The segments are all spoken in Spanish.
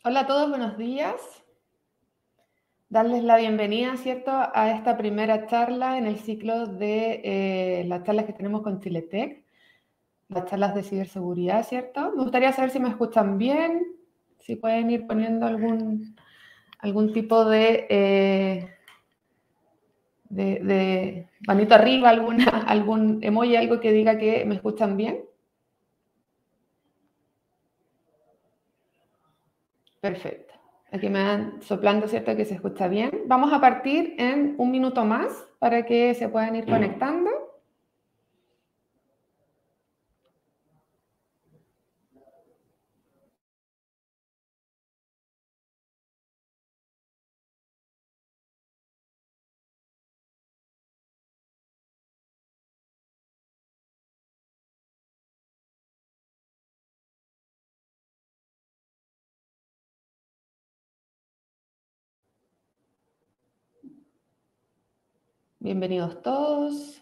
Hola a todos, buenos días. Darles la bienvenida, ¿cierto?, a esta primera charla en el ciclo de las charlas que tenemos con Chiletec, las charlas de ciberseguridad, ¿cierto? Me gustaría saber si me escuchan bien, si pueden ir poniendo algún tipo de manito arriba, algún emoji, algo que diga que me escuchan bien. Perfecto. Aquí me van soplando, ¿cierto?, que se escucha bien. Vamos a partir en un minuto más para que se puedan ir conectando. Bienvenidos todos.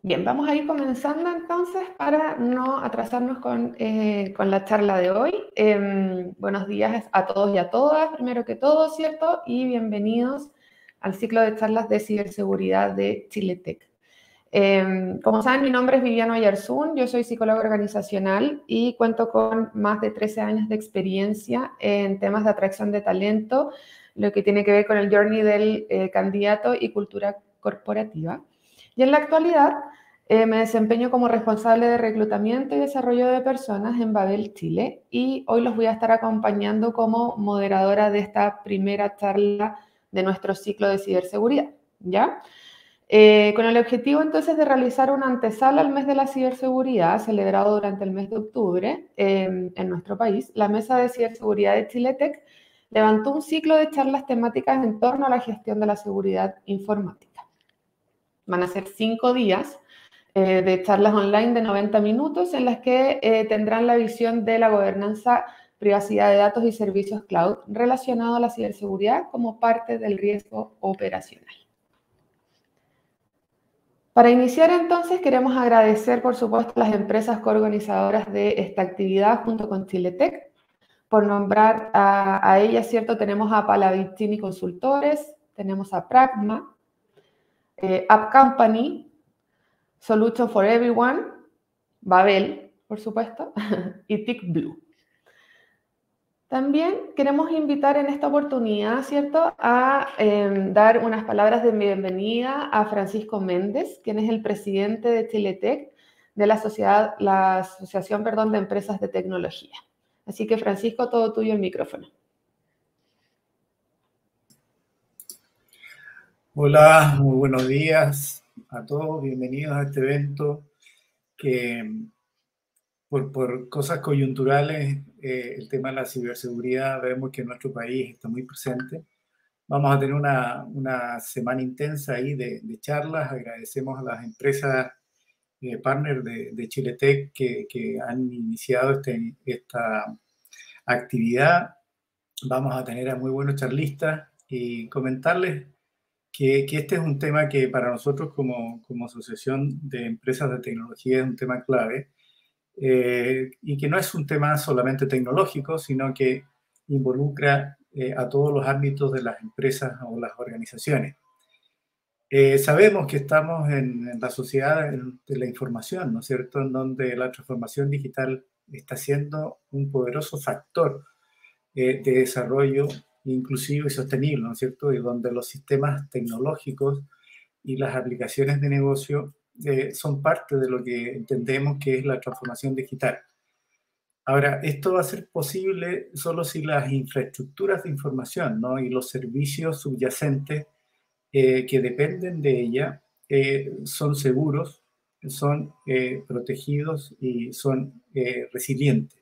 Bien, vamos a ir comenzando entonces para no atrasarnos con la charla de hoy. Buenos días a todos y a todas, primero que todo, ¿cierto? Y bienvenidos al ciclo de charlas de ciberseguridad de Chiletec. Como saben, mi nombre es Viviana Oyarzún, yo soy psicóloga organizacional y cuento con más de 13 años de experiencia en temas de atracción de talento, lo que tiene que ver con el journey del candidato y cultura corporativa. Y en la actualidad me desempeño como responsable de reclutamiento y desarrollo de personas en Babel, Chile, y hoy los voy a estar acompañando como moderadora de esta primera charla de nuestro ciclo de ciberseguridad, ¿ya? Con el objetivo entonces de realizar una antesala al mes de la ciberseguridad, celebrado durante el mes de octubre en nuestro país, la Mesa de Ciberseguridad de Chiletec levantó un ciclo de charlas temáticas en torno a la gestión de la seguridad informática. Van a ser 5 días de charlas online de 90 minutos en las que tendrán la visión de la gobernanza, privacidad de datos y servicios cloud relacionado a la ciberseguridad como parte del riesgo operacional. Para iniciar entonces queremos agradecer por supuesto a las empresas coorganizadoras de esta actividad junto con Chiletec. Por nombrar a ellas, ¿cierto? Tenemos a Palavicini Consultores, tenemos a Pragma, App Company, Solution for Everyone, Babel, por supuesto, y TickBlue. También queremos invitar en esta oportunidad, ¿cierto?, a dar unas palabras de bienvenida a Francisco Méndez, quien es el presidente de Chiletec, de la Asociación de Empresas de Tecnología. Así que, Francisco, todo tuyo el micrófono. Hola, muy buenos días a todos. Bienvenidos a este evento que por cosas coyunturales, el tema de la ciberseguridad, vemos que en nuestro país está muy presente. Vamos a tener una semana intensa ahí de charlas. Agradecemos a las empresas partners de Chiletec que han iniciado esta actividad. Vamos a tener a muy buenos charlistas y comentarles que este es un tema que para nosotros como Asociación de Empresas de Tecnología es un tema clave. Y que no es un tema solamente tecnológico, sino que involucra a todos los ámbitos de las empresas o las organizaciones. Sabemos que estamos en la sociedad de la información, ¿no es cierto?, en donde la transformación digital está siendo un poderoso factor de desarrollo inclusivo y sostenible, ¿no es cierto?, y donde los sistemas tecnológicos y las aplicaciones de negocio son parte de lo que entendemos que es la transformación digital. Ahora, esto va a ser posible solo si las infraestructuras de información, ¿no?, y los servicios subyacentes que dependen de ella son seguros, son protegidos y son resilientes.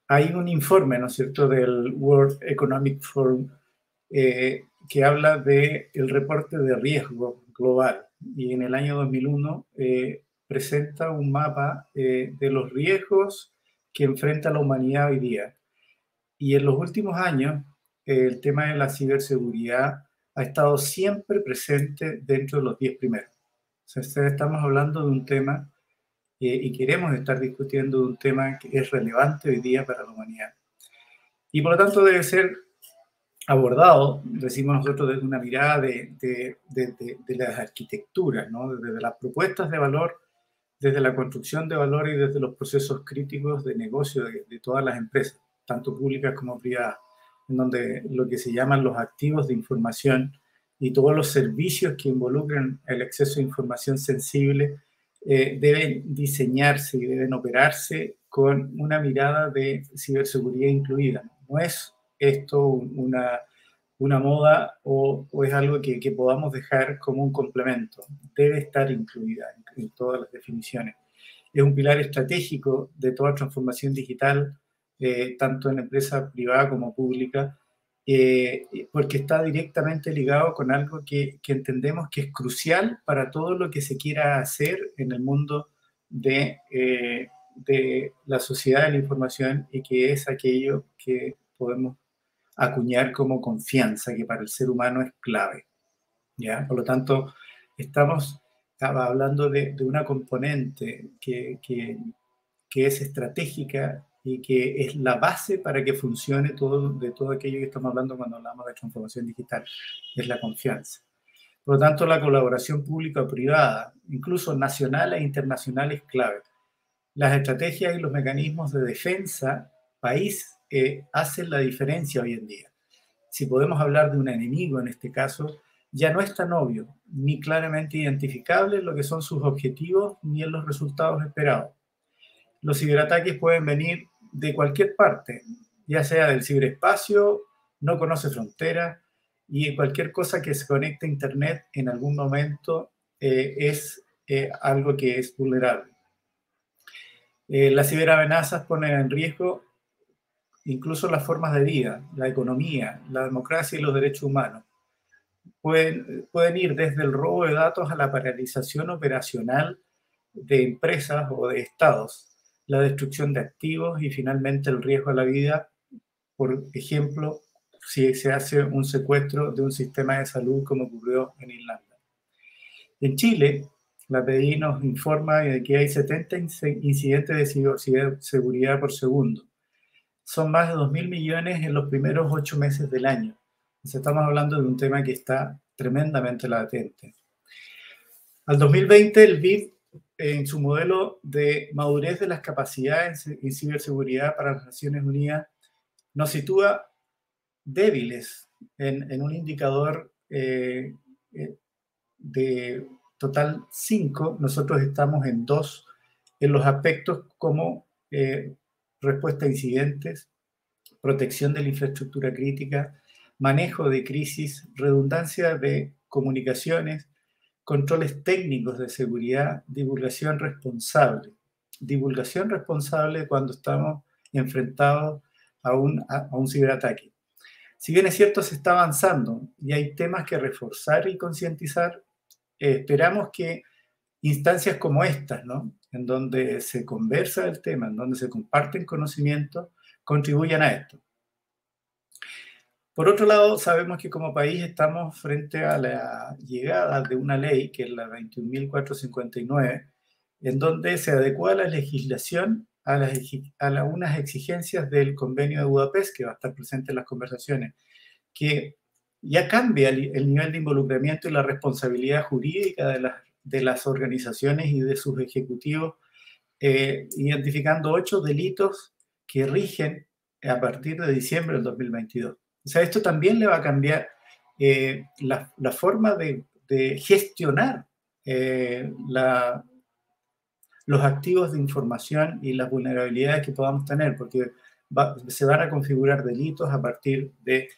Hay un informe, ¿no es cierto?, del World Economic Forum que habla del reporte de riesgo global, y en el año 2001 presenta un mapa de los riesgos que enfrenta la humanidad hoy día. Y en los últimos años el tema de la ciberseguridad ha estado siempre presente dentro de los 10 primeros. O sea, estamos hablando de un tema y queremos estar discutiendo de un tema que es relevante hoy día para la humanidad. Y por lo tanto debe ser abordado, decimos nosotros, desde una mirada de las arquitecturas, ¿no?, desde las propuestas de valor, desde la construcción de valor y desde los procesos críticos de negocio de todas las empresas, tanto públicas como privadas, en donde lo que se llaman los activos de información y todos los servicios que involucran el acceso a información sensible deben diseñarse y deben operarse con una mirada de ciberseguridad incluida. No es esto una moda o es algo que podamos dejar como un complemento. Debe estar incluida en todas las definiciones. Es un pilar estratégico de toda transformación digital, tanto en empresa privada como pública, porque está directamente ligado con algo que entendemos que es crucial para todo lo que se quiera hacer en el mundo de la sociedad de la información, y que es aquello que podemos acuñar como confianza, que para el ser humano es clave, ¿ya? Por lo tanto, estaba hablando de una componente que es estratégica y que es la base para que funcione de todo aquello que estamos hablando cuando hablamos de transformación digital, es la confianza. Por lo tanto, la colaboración pública-privada, incluso nacional e internacional, es clave. Las estrategias y los mecanismos de defensa país hacen la diferencia hoy en día. Si podemos hablar de un enemigo en este caso, ya no es tan obvio ni claramente identificable lo que son sus objetivos ni en los resultados esperados. Los ciberataques pueden venir de cualquier parte, ya sea del ciberespacio, no conoce fronteras, y cualquier cosa que se conecte a Internet en algún momento es algo que es vulnerable. Las ciberamenazas ponen en riesgo incluso las formas de vida, la economía, la democracia y los derechos humanos. Pueden ir desde el robo de datos a la paralización operacional de empresas o de estados, la destrucción de activos y finalmente el riesgo a la vida, por ejemplo, si se hace un secuestro de un sistema de salud como ocurrió en Irlanda. En Chile, la PDI nos informa de que hay 70 incidentes de ciberseguridad por segundo. Son más de 2.000 millones en los primeros 8 meses del año. Entonces estamos hablando de un tema que está tremendamente latente. Al 2020, el BID, en su modelo de madurez de las capacidades en ciberseguridad para las Naciones Unidas, nos sitúa débiles en un indicador de total 5. Nosotros estamos en 2 en los aspectos como respuesta a incidentes, protección de la infraestructura crítica, manejo de crisis, redundancia de comunicaciones, controles técnicos de seguridad, divulgación responsable. Divulgación responsable cuando estamos enfrentados a un ciberataque. Si bien es cierto, se está avanzando y hay temas que reforzar y concientizar, esperamos que instancias como estas, ¿no?, en donde se conversa el tema, en donde se comparten conocimientos, contribuyan a esto. Por otro lado, sabemos que como país estamos frente a la llegada de una ley, que es la 21.459, en donde se adecua la legislación a unas exigencias del Convenio de Budapest, que va a estar presente en las conversaciones, que ya cambia el nivel de involucramiento y la responsabilidad jurídica de las organizaciones y de sus ejecutivos, identificando 8 delitos que rigen a partir de diciembre del 2022. O sea, esto también le va a cambiar la forma de gestionar los activos de información y las vulnerabilidades que podamos tener, porque se van a configurar delitos a partir de,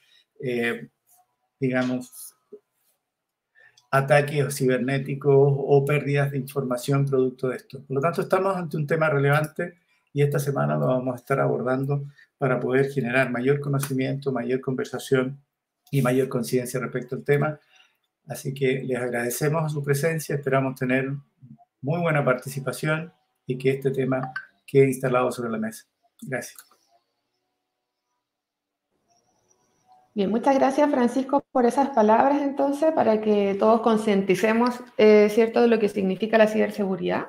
digamos, ataques cibernéticos o pérdidas de información producto de esto. Por lo tanto, estamos ante un tema relevante y esta semana lo vamos a estar abordando para poder generar mayor conocimiento, mayor conversación y mayor conciencia respecto al tema. Así que les agradecemos su presencia, esperamos tener muy buena participación y que este tema quede instalado sobre la mesa. Gracias. Bien, muchas gracias, Francisco, por esas palabras, entonces, para que todos concienticemos, ¿cierto?, de lo que significa la ciberseguridad.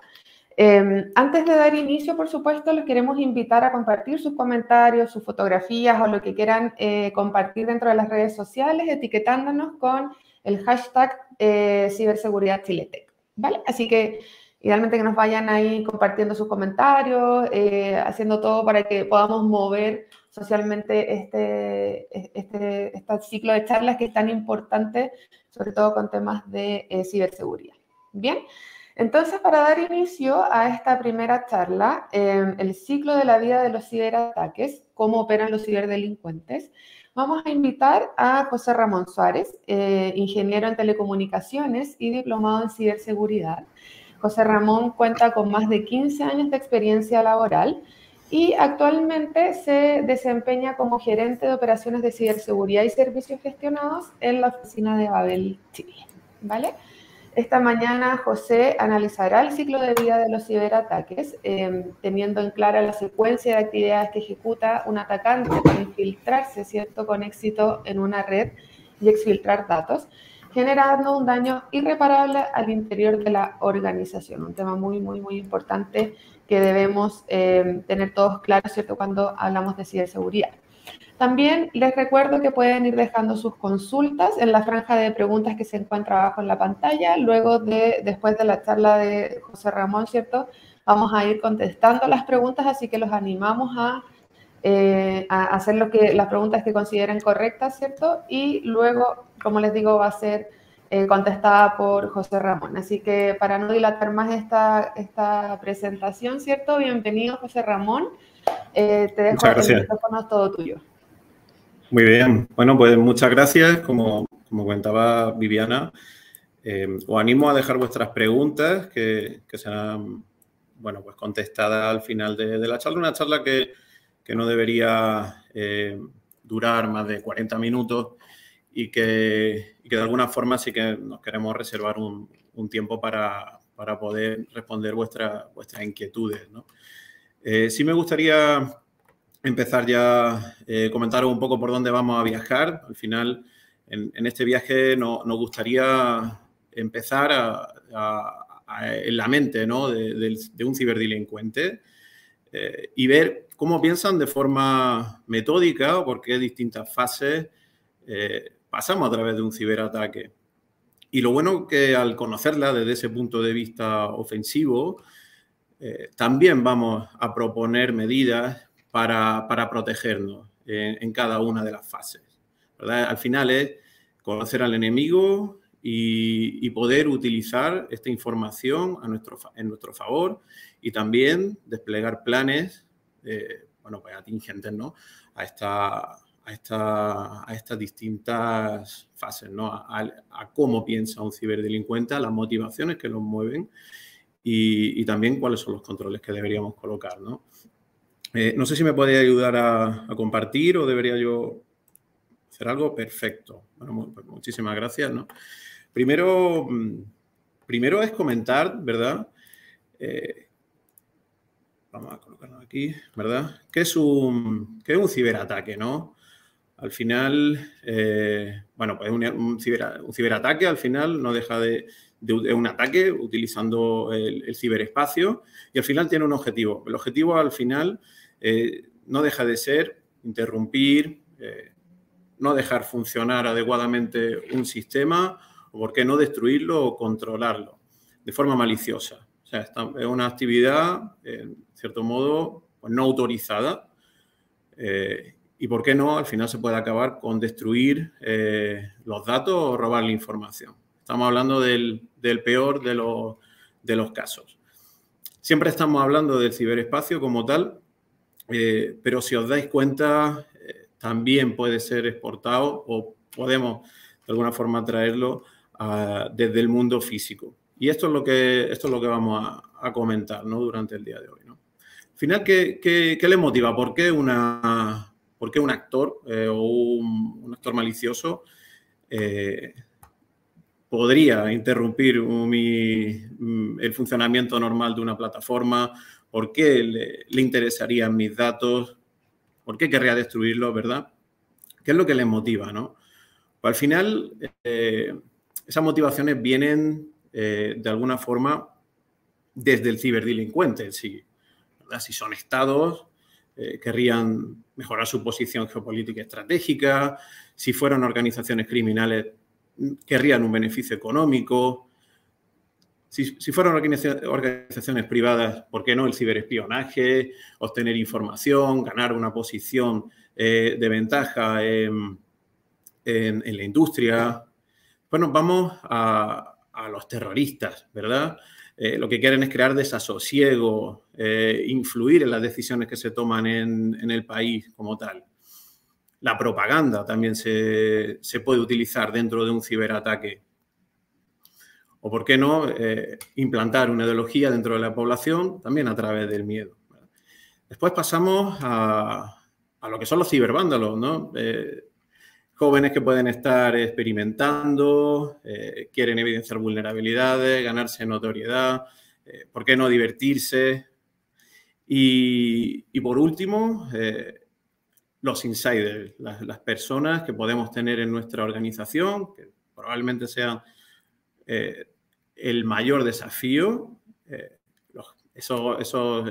Antes de dar inicio, por supuesto, los queremos invitar a compartir sus comentarios, sus fotografías o lo que quieran compartir dentro de las redes sociales, etiquetándonos con el hashtag Ciberseguridad Chiletec, ¿vale? Así que idealmente que nos vayan ahí compartiendo sus comentarios, haciendo todo para que podamos mover socialmente este ciclo de charlas que es tan importante, sobre todo con temas de ciberseguridad. Bien, entonces para dar inicio a esta primera charla, el ciclo de la vida de los ciberataques, cómo operan los ciberdelincuentes, vamos a invitar a José Ramón Suárez, ingeniero en telecomunicaciones y diplomado en ciberseguridad. José Ramón cuenta con más de 15 años de experiencia laboral y actualmente se desempeña como gerente de operaciones de ciberseguridad y servicios gestionados en la oficina de Babel, Chile, ¿vale? Esta mañana José analizará el ciclo de vida de los ciberataques, teniendo en clara la secuencia de actividades que ejecuta un atacante para infiltrarse, ¿cierto?, con éxito en una red y exfiltrar datos, generando un daño irreparable al interior de la organización. Un tema muy, muy, muy importante que debemos tener todos claros, ¿cierto?, cuando hablamos de ciberseguridad. También les recuerdo que pueden ir dejando sus consultas en la franja de preguntas que se encuentra abajo en la pantalla. Luego, después de la charla de José Ramón, ¿cierto?, vamos a ir contestando las preguntas, así que los animamos a hacer las preguntas que consideren correctas, ¿cierto? Y luego, como les digo, va a ser contestada por José Ramón. Así que para no dilatar más esta presentación, ¿cierto? Bienvenido, José Ramón. Te dejo el micrófono, todo tuyo. Muy bien. Bueno, pues muchas gracias. Como como comentaba Viviana, os animo a dejar vuestras preguntas que serán, bueno, pues contestadas al final de la charla. Una charla que no debería durar más de 40 minutos y que de alguna forma sí que nos queremos reservar un tiempo para poder responder vuestras inquietudes, ¿no? Sí me gustaría empezar ya comentaros un poco por dónde vamos a viajar. Al final, en este viaje nos gustaría empezar en la mente, ¿no?, de un ciberdelincuente y ver cómo piensan de forma metódica o por qué distintas fases pasamos a través de un ciberataque. Y lo bueno que al conocerla desde ese punto de vista ofensivo, también vamos a proponer medidas para protegernos en cada una de las fases, ¿verdad? Al final es conocer al enemigo y poder utilizar esta información en nuestro favor y también desplegar planes, bueno, pues atingentes, ¿no?, a estas distintas fases, ¿no? A cómo piensa un ciberdelincuente, a las motivaciones que los mueven y también cuáles son los controles que deberíamos colocar, ¿no? No sé si me podéis ayudar a compartir o debería yo hacer algo. Perfecto. Bueno, pues muchísimas gracias, ¿no? Primero es comentar, ¿verdad? Vamos a colocarlo aquí, ¿verdad? ¿Qué es un ciberataque, no? Al final, bueno, pues un ciberataque al final no deja de un ataque utilizando el ciberespacio y al final tiene un objetivo. El objetivo al final no deja de ser interrumpir, no dejar funcionar adecuadamente un sistema o, por qué no, destruirlo o controlarlo de forma maliciosa. O sea, es una actividad, en cierto modo, pues no autorizada. Y por qué no, al final se puede acabar con destruir los datos o robar la información. Estamos hablando del peor de los casos. Siempre estamos hablando del ciberespacio como tal, pero si os dais cuenta, también puede ser exportado o podemos de alguna forma traerlo desde el mundo físico. Y esto es lo que vamos a comentar, ¿no?, durante el día de hoy, ¿no? Al final, ¿qué le motiva? ¿Por qué un actor o un actor malicioso podría interrumpir el funcionamiento normal de una plataforma? ¿Por qué le interesarían mis datos? ¿Por qué querría destruirlos, verdad? ¿Qué es lo que les motiva, no? Pues al final, esas motivaciones vienen de alguna forma desde el ciberdelincuente en sí, ¿verdad? Si son estados, querrían mejorar su posición geopolítica estratégica. Si fueran organizaciones criminales, querrían un beneficio económico. Si fueran organizaciones privadas, ¿por qué no el ciberespionaje, obtener información, ganar una posición de ventaja en la industria? Bueno, vamos a los terroristas, ¿verdad? Lo que quieren es crear desasosiego, influir en las decisiones que se toman en el país como tal. La propaganda también se puede utilizar dentro de un ciberataque. O, ¿por qué no, implantar una ideología dentro de la población también a través del miedo? Después pasamos a lo que son los cibervándalos, ¿no? Jóvenes que pueden estar experimentando, quieren evidenciar vulnerabilidades, ganarse notoriedad, ¿por qué no divertirse? Y por último, los insiders, las personas que podemos tener en nuestra organización, que probablemente sean el mayor desafío, esos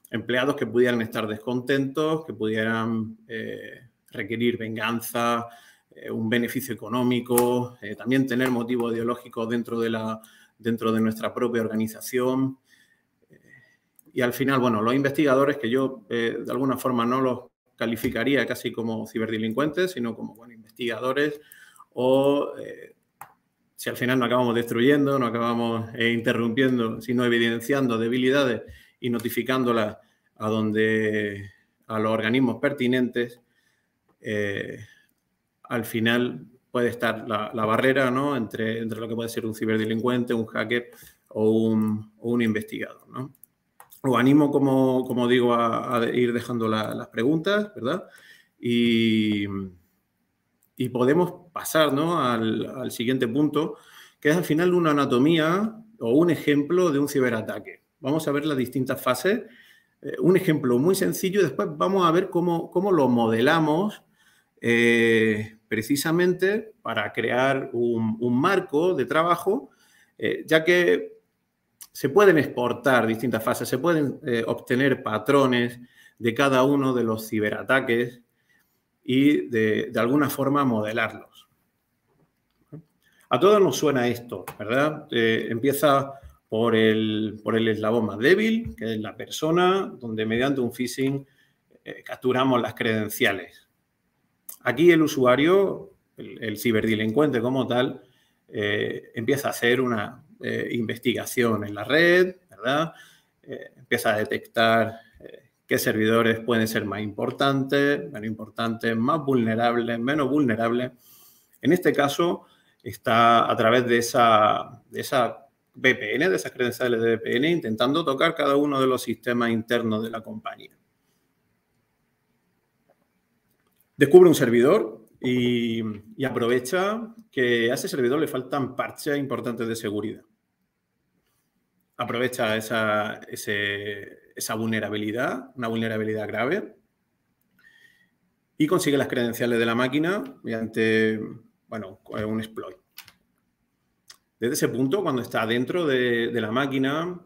empleados que pudieran estar descontentos, que pudieran requerir venganza, un beneficio económico, también tener motivos ideológicos dentro de nuestra propia organización. Y al final, bueno, los investigadores, que yo de alguna forma no los calificaría casi como ciberdelincuentes, sino como, bueno, investigadores, o si al final no acabamos destruyendo, no acabamos interrumpiendo, sino evidenciando debilidades y notificándolas a los organismos pertinentes, al final puede estar la barrera, ¿no?, entre lo que puede ser un ciberdelincuente, un hacker o un investigador, ¿no? Os animo, como digo, a ir dejando las preguntas, ¿verdad? Y podemos pasar, ¿no?, al siguiente punto, que es al final una anatomía o un ejemplo de un ciberataque. Vamos a ver las distintas fases. Un ejemplo muy sencillo y después vamos a ver cómo lo modelamos precisamente para crear un marco de trabajo, ya que se pueden exportar distintas fases, se pueden obtener patrones de cada uno de los ciberataques y de alguna forma modelarlos. A todos nos suena esto, ¿verdad? Empieza por el eslabón más débil, que es la persona, donde mediante un phishing capturamos las credenciales. Aquí el usuario, el ciberdelincuente como tal, empieza a hacer una investigación en la red, ¿verdad? Empieza a detectar qué servidores pueden ser más importantes, menos importantes, más vulnerables, menos vulnerables. En este caso, está a través de esa VPN, de esas credenciales de VPN, intentando tocar cada uno de los sistemas internos de la compañía. Descubre un servidor y aprovecha que a ese servidor le faltan parches importantes de seguridad. Aprovecha esa vulnerabilidad, una vulnerabilidad grave, y consigue las credenciales de la máquina mediante, bueno, un exploit. Desde ese punto, cuando está dentro de la máquina,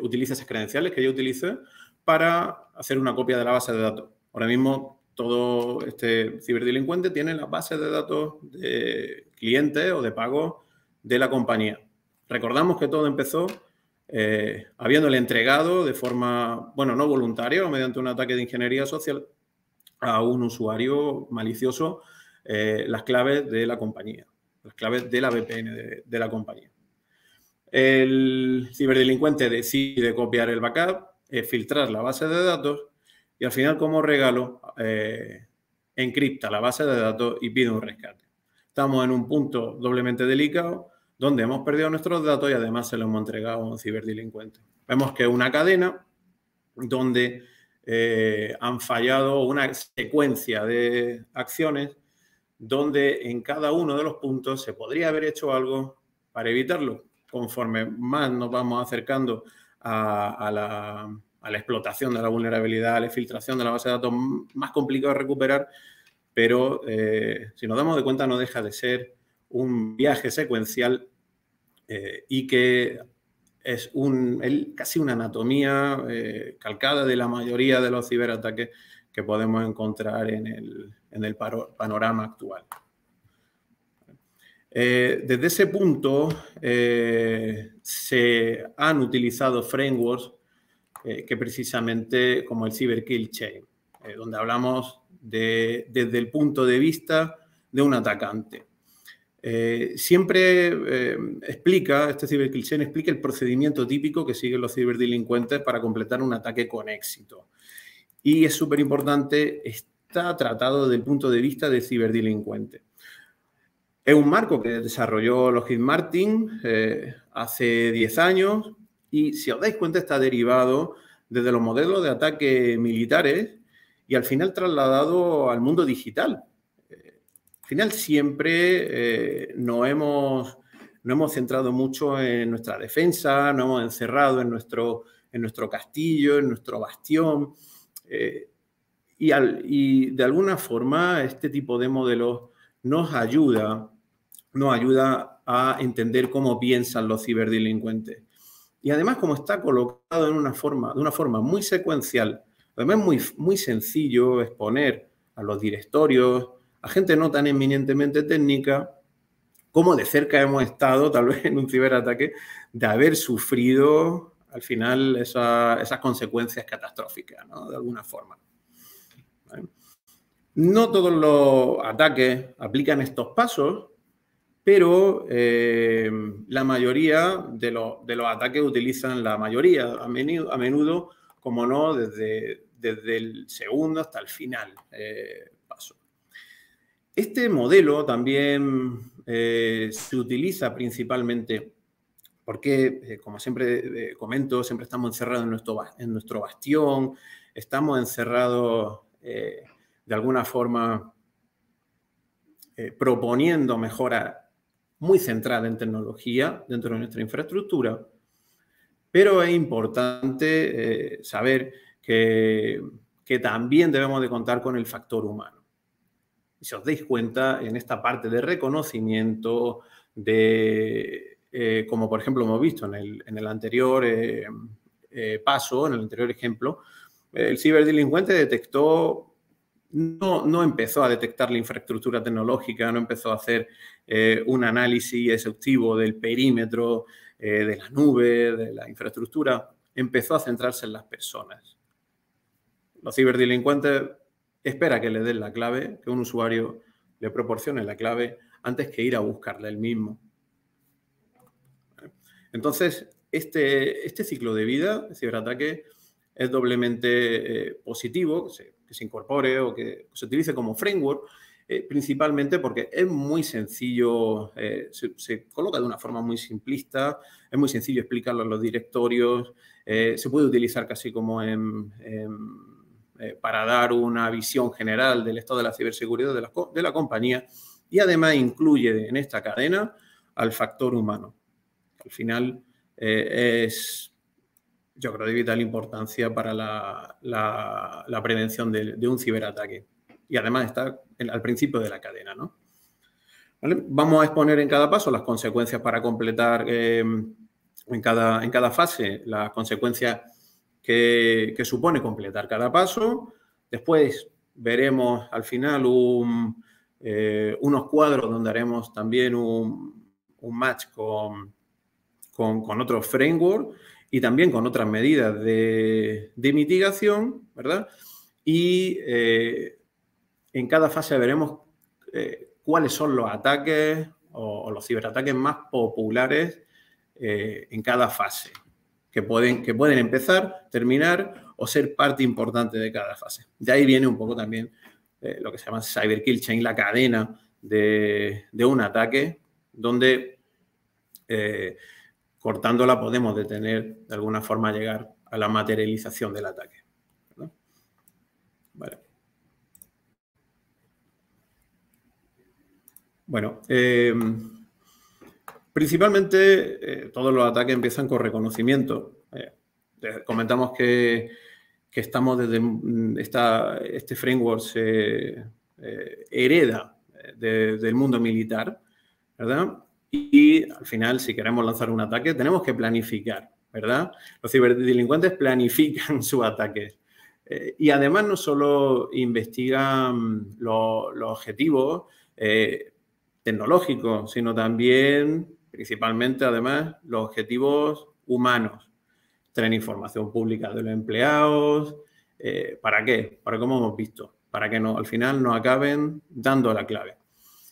utiliza esas credenciales que yo utilice para hacer una copia de la base de datos. Ahora mismo, todo este ciberdelincuente tiene las bases de datos de clientes o de pago de la compañía. Recordamos que todo empezó habiéndole entregado de forma, bueno, no voluntaria o mediante un ataque de ingeniería social a un usuario malicioso las claves de la compañía, las claves de la VPN de la compañía. El ciberdelincuente decide copiar el backup, filtrar la base de datos y al final, como regalo, encripta la base de datos y pide un rescate. Estamos en un punto doblemente delicado donde hemos perdido nuestros datos y además se los hemos entregado a un ciberdelincuente. Vemos que es una cadena donde han fallado una secuencia de acciones donde en cada uno de los puntos se podría haber hecho algo para evitarlo. Conforme más nos vamos acercando a la explotación de la vulnerabilidad, a la filtración de la base de datos, más complicado de recuperar, pero si nos damos de cuenta no deja de ser un viaje secuencial y que es casi una anatomía calcada de la mayoría de los ciberataques que podemos encontrar en el panorama actual. Desde ese punto se han utilizado frameworks que precisamente como el Cyber Kill Chain, donde hablamos desde el punto de vista de un atacante. Siempre este Cyber Kill Chain explica el procedimiento típico que siguen los ciberdelincuentes para completar un ataque con éxito. Y es súper importante, está tratado desde el punto de vista del ciberdelincuente. Es un marco que desarrolló Lockheed Martin hace 10 años y, si os dais cuenta, está derivado desde los modelos de ataque militares y al final trasladado al mundo digital. Al final siempre nos hemos centrado mucho en nuestra defensa, nos hemos encerrado en nuestro castillo, en nuestro bastión. Y de alguna forma este tipo de modelos nos ayuda a entender cómo piensan los ciberdelincuentes. Y además, como está colocado de una forma muy secuencial, además muy sencillo exponer a los directorios, a gente no tan eminentemente técnica, cómo de cerca hemos estado, tal vez en un ciberataque, de haber sufrido al final esas consecuencias catastróficas, ¿no? De alguna forma. ¿Vale? No todos los ataques aplican estos pasos, pero la mayoría de los ataques utilizan a menudo, como no, desde el segundo hasta el final paso. Este modelo también se utiliza principalmente porque, como siempre comento, siempre estamos encerrados en nuestro bastión, estamos encerrados de alguna forma proponiendo mejoras muy centradas en tecnología dentro de nuestra infraestructura, pero es importante saber que también debemos de contar con el factor humano. Y si os dais cuenta, en esta parte de reconocimiento, como por ejemplo hemos visto en el anterior paso, en el anterior ejemplo, el ciberdelincuente detectó, no empezó a detectar la infraestructura tecnológica, no empezó a hacer un análisis exhaustivo del perímetro, de la nube, de la infraestructura, empezó a centrarse en las personas. Los ciberdelincuentes esperan que le den la clave, que un usuario le proporcione la clave antes que ir a buscarla él mismo. Entonces, este ciclo de vida de ciberataque es doblemente positivo, que se incorpore o que se utilice como framework, principalmente porque es muy sencillo, se coloca de una forma muy simplista, es muy sencillo explicarlo en los directorios, se puede utilizar casi como para dar una visión general del estado de la ciberseguridad de la compañía, y además incluye en esta cadena al factor humano. Al final es, yo creo, de vital importancia para la prevención de un ciberataque. Y además está al principio de la cadena, ¿no? ¿Vale? Vamos a exponer en cada paso las consecuencias para completar en cada fase las consecuencias que supone completar cada paso. Después veremos al final unos cuadros donde haremos también un match con otros frameworks y también con otras medidas de mitigación, ¿verdad? Y en cada fase veremos cuáles son los ataques o los ciberataques más populares en cada fase, que pueden empezar, terminar o ser parte importante de cada fase. De ahí viene un poco también lo que se llama Cyber Kill Chain, la cadena de un ataque, donde cortándola podemos detener, de alguna forma, llegar a la materialización del ataque, ¿verdad? Vale. Bueno, principalmente todos los ataques empiezan con reconocimiento. Comentamos que estamos desde este framework se hereda del mundo militar, ¿verdad? Y al final, si queremos lanzar un ataque, tenemos que planificar, ¿verdad? Los ciberdelincuentes planifican sus ataques. Y además no solo investigan los objetivos tecnológicos, sino también, principalmente, además, los objetivos humanos. Traen información pública de los empleados. ¿Para qué? Para, como hemos visto, para que al final nos acaben dando la clave.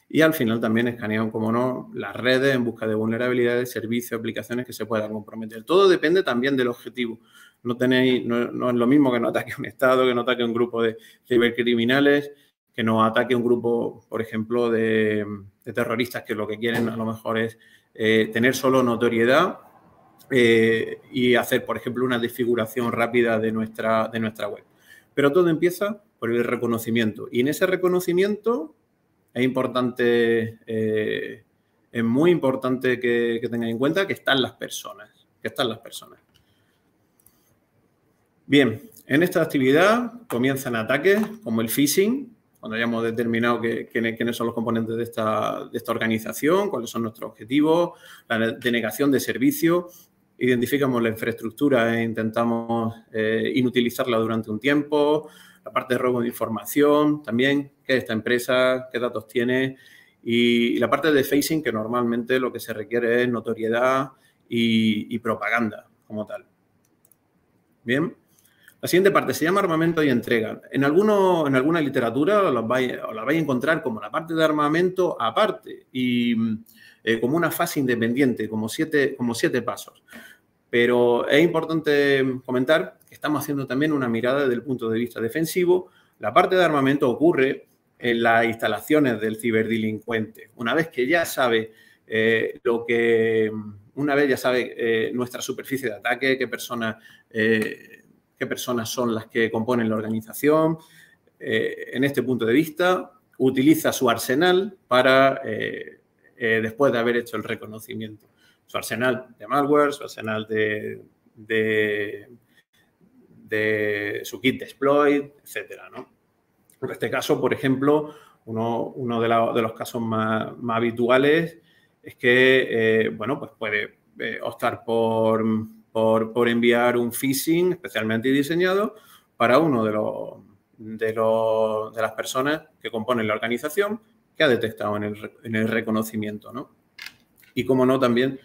Y al final también escanean, como no, las redes en busca de vulnerabilidades, servicios, aplicaciones que se puedan comprometer. Todo depende también del objetivo. No es lo mismo que no ataque un Estado, que no ataque un grupo de cibercriminales, que no ataque un grupo, por ejemplo, de terroristas que lo que quieren a lo mejor es tener solo notoriedad y hacer, por ejemplo, una desfiguración rápida de nuestra web. Pero todo empieza por el reconocimiento. Y en ese reconocimiento es importante, es muy importante que tengan en cuenta que están las personas. Bien, en esta actividad comienzan ataques como el phishing, cuando hayamos determinado quiénes son los componentes de esta organización, cuáles son nuestros objetivos, la denegación de servicio, identificamos la infraestructura e intentamos inutilizarla durante un tiempo, la parte de robo de información también, qué es esta empresa, qué datos tiene, y la parte de phishing, que normalmente lo que se requiere es notoriedad y propaganda como tal. Bien. La siguiente parte se llama armamento y entrega. En alguna literatura la vais a encontrar como la parte de armamento aparte y como una fase independiente, como siete pasos. Pero es importante comentar que estamos haciendo también una mirada desde el punto de vista defensivo. La parte de armamento ocurre en las instalaciones del ciberdelincuente. Una vez que ya sabe nuestra superficie de ataque, qué personas son las que componen la organización, en este punto de vista, utiliza su arsenal para, después de haber hecho el reconocimiento. Su arsenal de malware, su arsenal de su kit de exploit, etcétera, ¿no? En este caso, por ejemplo, uno de los casos más habituales es que, bueno, pues puede optar por enviar un phishing especialmente diseñado para uno de las personas que componen la organización que ha detectado en el reconocimiento, ¿no? Y, como no, también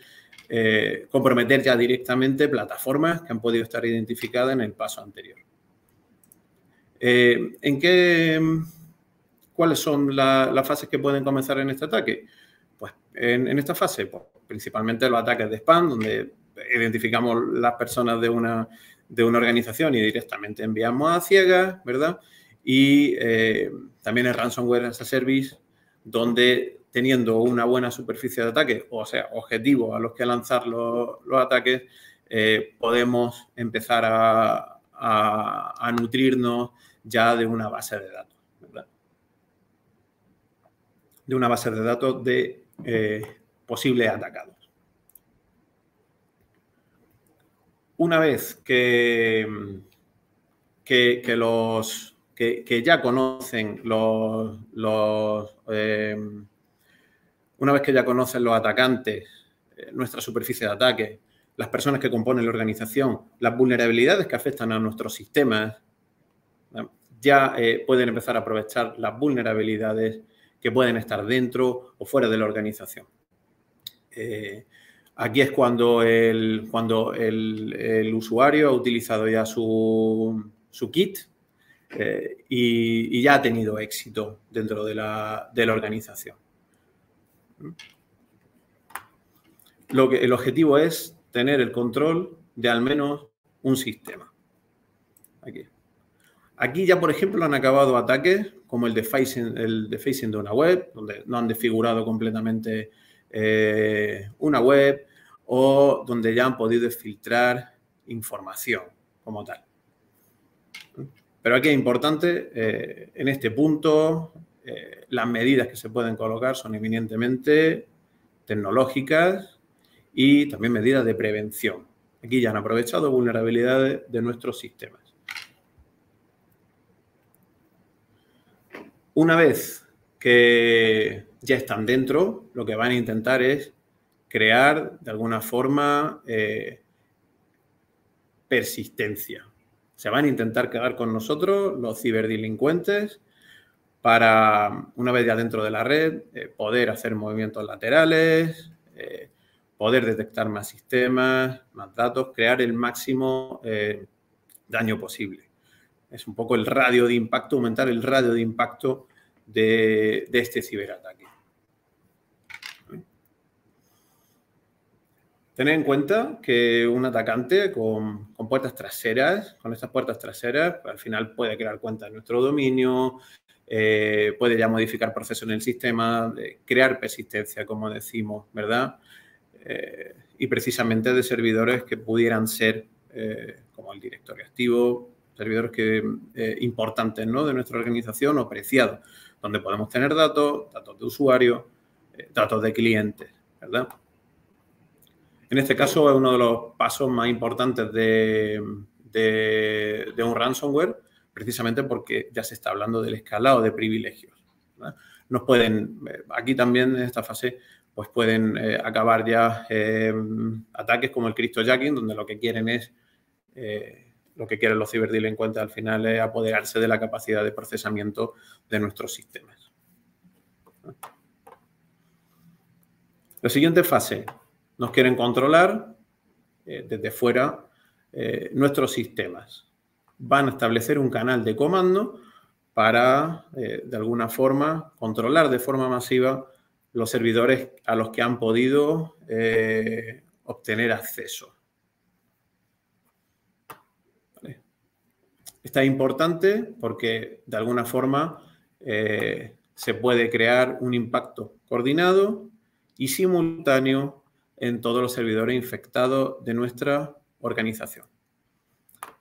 comprometer ya directamente plataformas que han podido estar identificadas en el paso anterior. ¿Cuáles son las fases que pueden comenzar en este ataque? Pues en esta fase, pues, principalmente los ataques de spam, donde identificamos las personas de una organización y directamente enviamos a ciegas, ¿verdad? Y también el ransomware as a service, donde, teniendo una buena superficie de ataque, o sea, objetivos a los que lanzar los ataques, podemos empezar a nutrirnos ya de una base de datos, ¿verdad? De una base de datos de posibles atacados. Una vez que ya conocen una vez que ya conocen los atacantes, nuestra superficie de ataque, las personas que componen la organización, las vulnerabilidades que afectan a nuestros sistemas, ya pueden empezar a aprovechar las vulnerabilidades que pueden estar dentro o fuera de la organización. Aquí es cuando el usuario ha utilizado ya su kit y ya ha tenido éxito dentro de la organización. El objetivo es tener el control de al menos un sistema. Aquí ya, por ejemplo, han acabado ataques como el de phishing de una web, donde no han desfigurado completamente una web, o donde ya han podido filtrar información como tal. Pero aquí es importante, en este punto, las medidas que se pueden colocar son eminentemente tecnológicas y también medidas de prevención. Aquí ya han aprovechado vulnerabilidades de nuestros sistemas. Una vez que ya están dentro, lo que van a intentar es crear, de alguna forma, persistencia. Se van a intentar quedar con nosotros los ciberdelincuentes para, una vez ya dentro de la red, poder hacer movimientos laterales, poder detectar más sistemas, más datos, crear el máximo daño posible. Es un poco el radio de impacto, aumentar el radio de impacto de este ciberataque. Tened en cuenta que un atacante con puertas traseras, con estas puertas traseras, al final puede crear cuenta de nuestro dominio, puede ya modificar procesos en el sistema, crear persistencia, como decimos, ¿verdad? Y precisamente de servidores que pudieran ser, como el directorio activo, servidores importantes, ¿no?, de nuestra organización o preciados, donde podemos tener datos de usuarios, datos de clientes, ¿verdad? En este caso es uno de los pasos más importantes de un ransomware, precisamente porque ya se está hablando del escalado de privilegios, ¿verdad? Aquí también en esta fase, pues pueden acabar ya ataques como el cryptojacking, donde lo que quieren los ciberdelincuentes al final es apoderarse de la capacidad de procesamiento de nuestros sistemas. La siguiente fase. Nos quieren controlar desde fuera nuestros sistemas. Van a establecer un canal de comando para, de alguna forma, controlar de forma masiva los servidores a los que han podido obtener acceso. ¿Vale? Esto es importante porque, de alguna forma, se puede crear un impacto coordinado y simultáneo en todos los servidores infectados de nuestra organización.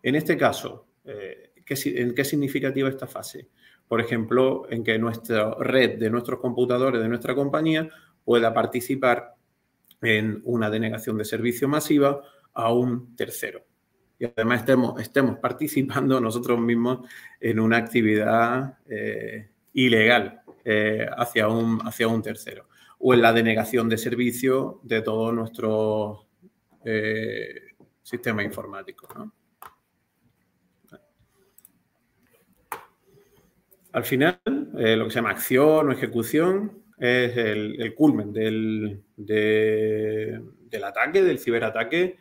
En este caso, ¿en qué significativa esta fase? Por ejemplo, en que nuestra red de nuestros computadores de nuestra compañía pueda participar en una denegación de servicio masiva a un tercero. Y además estemos participando nosotros mismos en una actividad ilegal hacia un tercero. O en la denegación de servicio de todo nuestro sistema informático, ¿no? Al final, lo que se llama acción o ejecución es el culmen del ataque, del ciberataque,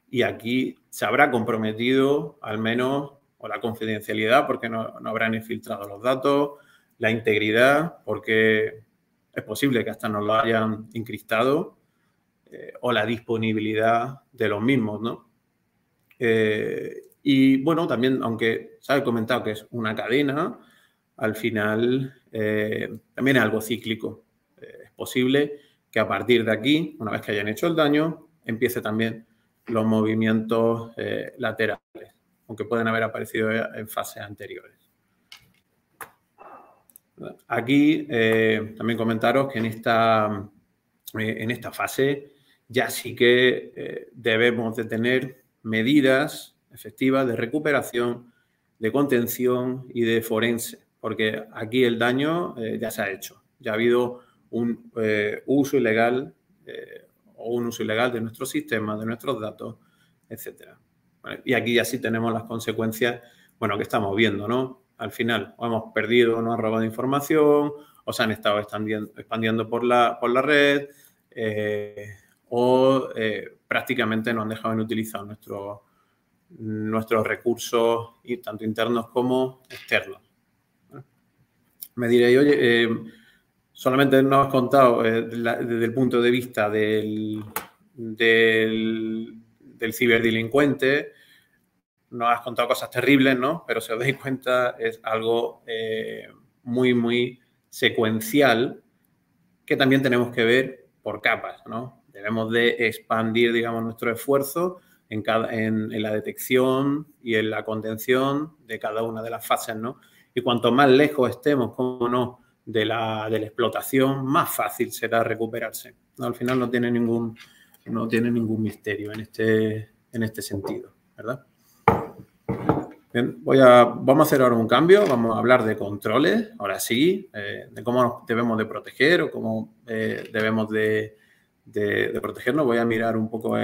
y aquí se habrá comprometido al menos o la confidencialidad porque no habrán infiltrado los datos, la integridad porque es posible que hasta nos lo hayan encriptado, o la disponibilidad de los mismos, ¿no? Y bueno, también, aunque se ha comentado que es una cadena, al final también es algo cíclico. Es posible que a partir de aquí, una vez que hayan hecho el daño, empiece también los movimientos laterales, aunque pueden haber aparecido en fases anteriores. Aquí también comentaros que en esta fase ya sí que debemos de tener medidas efectivas de recuperación, de contención y de forense, porque aquí el daño ya se ha hecho. Ya ha habido un uso ilegal o un uso ilegal de nuestros sistemas, de nuestros datos, etc. ¿Vale? Y aquí ya sí tenemos las consecuencias, bueno, que estamos viendo, ¿no? Al final, o hemos perdido o nos han robado información, o se han estado expandiendo por la red, o prácticamente nos han dejado inutilizar nuestros recursos, tanto internos como externos. Me diréis, oye, solamente nos has contado desde el punto de vista del ciberdelincuente, nos has contado cosas terribles, ¿no? Pero si os dais cuenta es algo muy, muy secuencial que también tenemos que ver por capas, ¿no? Debemos de expandir, digamos, nuestro esfuerzo en la detección y en la contención de cada una de las fases, ¿no? Y cuanto más lejos estemos, como no, de la explotación, más fácil será recuperarse, ¿no? Al final no tiene ningún misterio en este sentido, ¿verdad? Bien, vamos a hacer ahora un cambio, vamos a hablar de controles, ahora sí, de cómo nos debemos de proteger o cómo debemos de protegernos. Voy a mirar un poco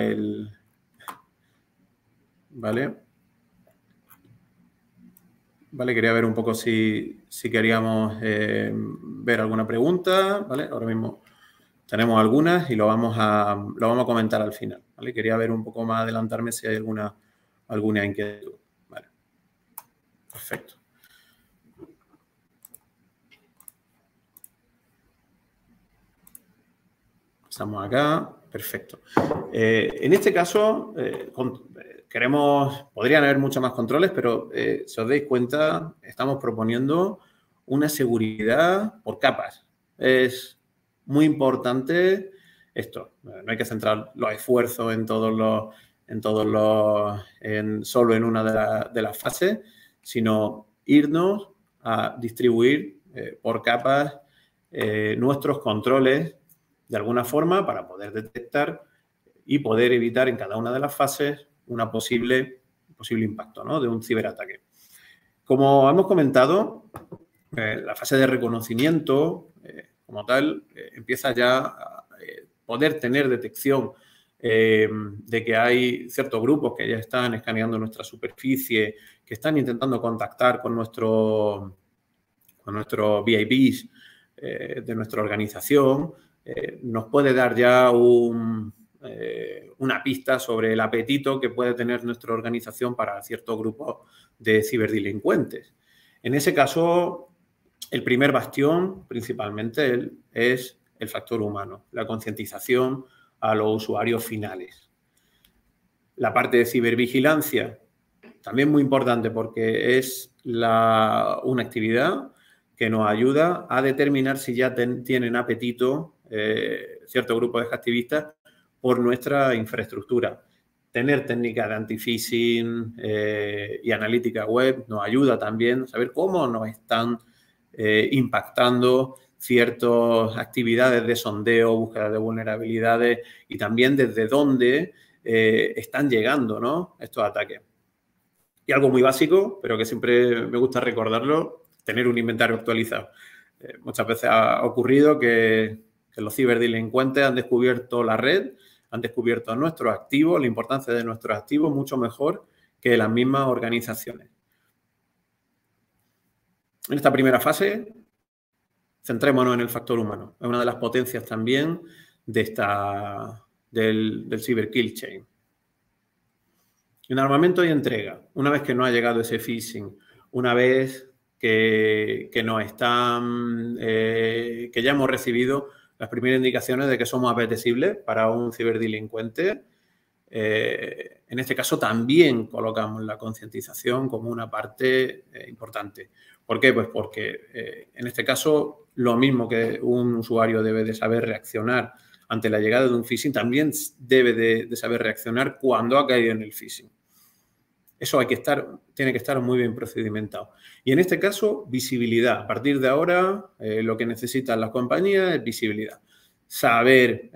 ¿vale? Vale, quería ver un poco si queríamos ver alguna pregunta, ¿vale? Ahora mismo tenemos algunas y lo vamos a comentar al final, ¿vale? Quería ver un poco más, adelantarme si hay alguna inquietud. Vale. Perfecto. Estamos acá. Perfecto. En este caso, podrían haber muchos más controles, pero si os dais cuenta, estamos proponiendo una seguridad por capas. Es muy importante esto. No hay que centrar los esfuerzos solo en una de las fases, sino irnos a distribuir por capas nuestros controles de alguna forma para poder detectar y poder evitar en cada una de las fases una posible impacto, ¿no? De un ciberataque. Como hemos comentado, la fase de reconocimiento como tal empieza ya a poder tener detección de que hay ciertos grupos que ya están escaneando nuestra superficie, que están intentando contactar con nuestros VIPs de nuestra organización. Nos puede dar ya una pista sobre el apetito que puede tener nuestra organización para ciertos grupos de ciberdelincuentes. En ese caso, el primer bastión principalmente es el factor humano, la concientización a los usuarios finales. La parte de cibervigilancia, también muy importante porque es una actividad que nos ayuda a determinar si ya tienen apetito cierto grupo de hacktivistas por nuestra infraestructura. Tener técnicas de anti-phishing y analítica web nos ayuda también a saber cómo nos están impactando ciertas actividades de sondeo, búsqueda de vulnerabilidades y también desde dónde están llegando, ¿no?, estos ataques. Y algo muy básico, pero que siempre me gusta recordarlo, tener un inventario actualizado. Muchas veces ha ocurrido que los ciberdelincuentes han descubierto la red, han descubierto nuestros activos, la importancia de nuestros activos mucho mejor que las mismas organizaciones. En esta primera fase, centrémonos en el factor humano. Es una de las potencias también de del Cyber Kill Chain. En armamento y entrega, una vez que nos ha llegado ese phishing, una vez que nos están, que ya hemos recibido las primeras indicaciones de que somos apetecibles para un ciberdelincuente, en este caso también colocamos la concientización como una parte importante. ¿Por qué? Pues porque en este caso lo mismo que un usuario debe de saber reaccionar ante la llegada de un phishing, también debe de saber reaccionar cuando ha caído en el phishing. Eso tiene que estar muy bien procedimentado. Y en este caso, visibilidad. A partir de ahora, lo que necesitan las compañías es visibilidad. Saber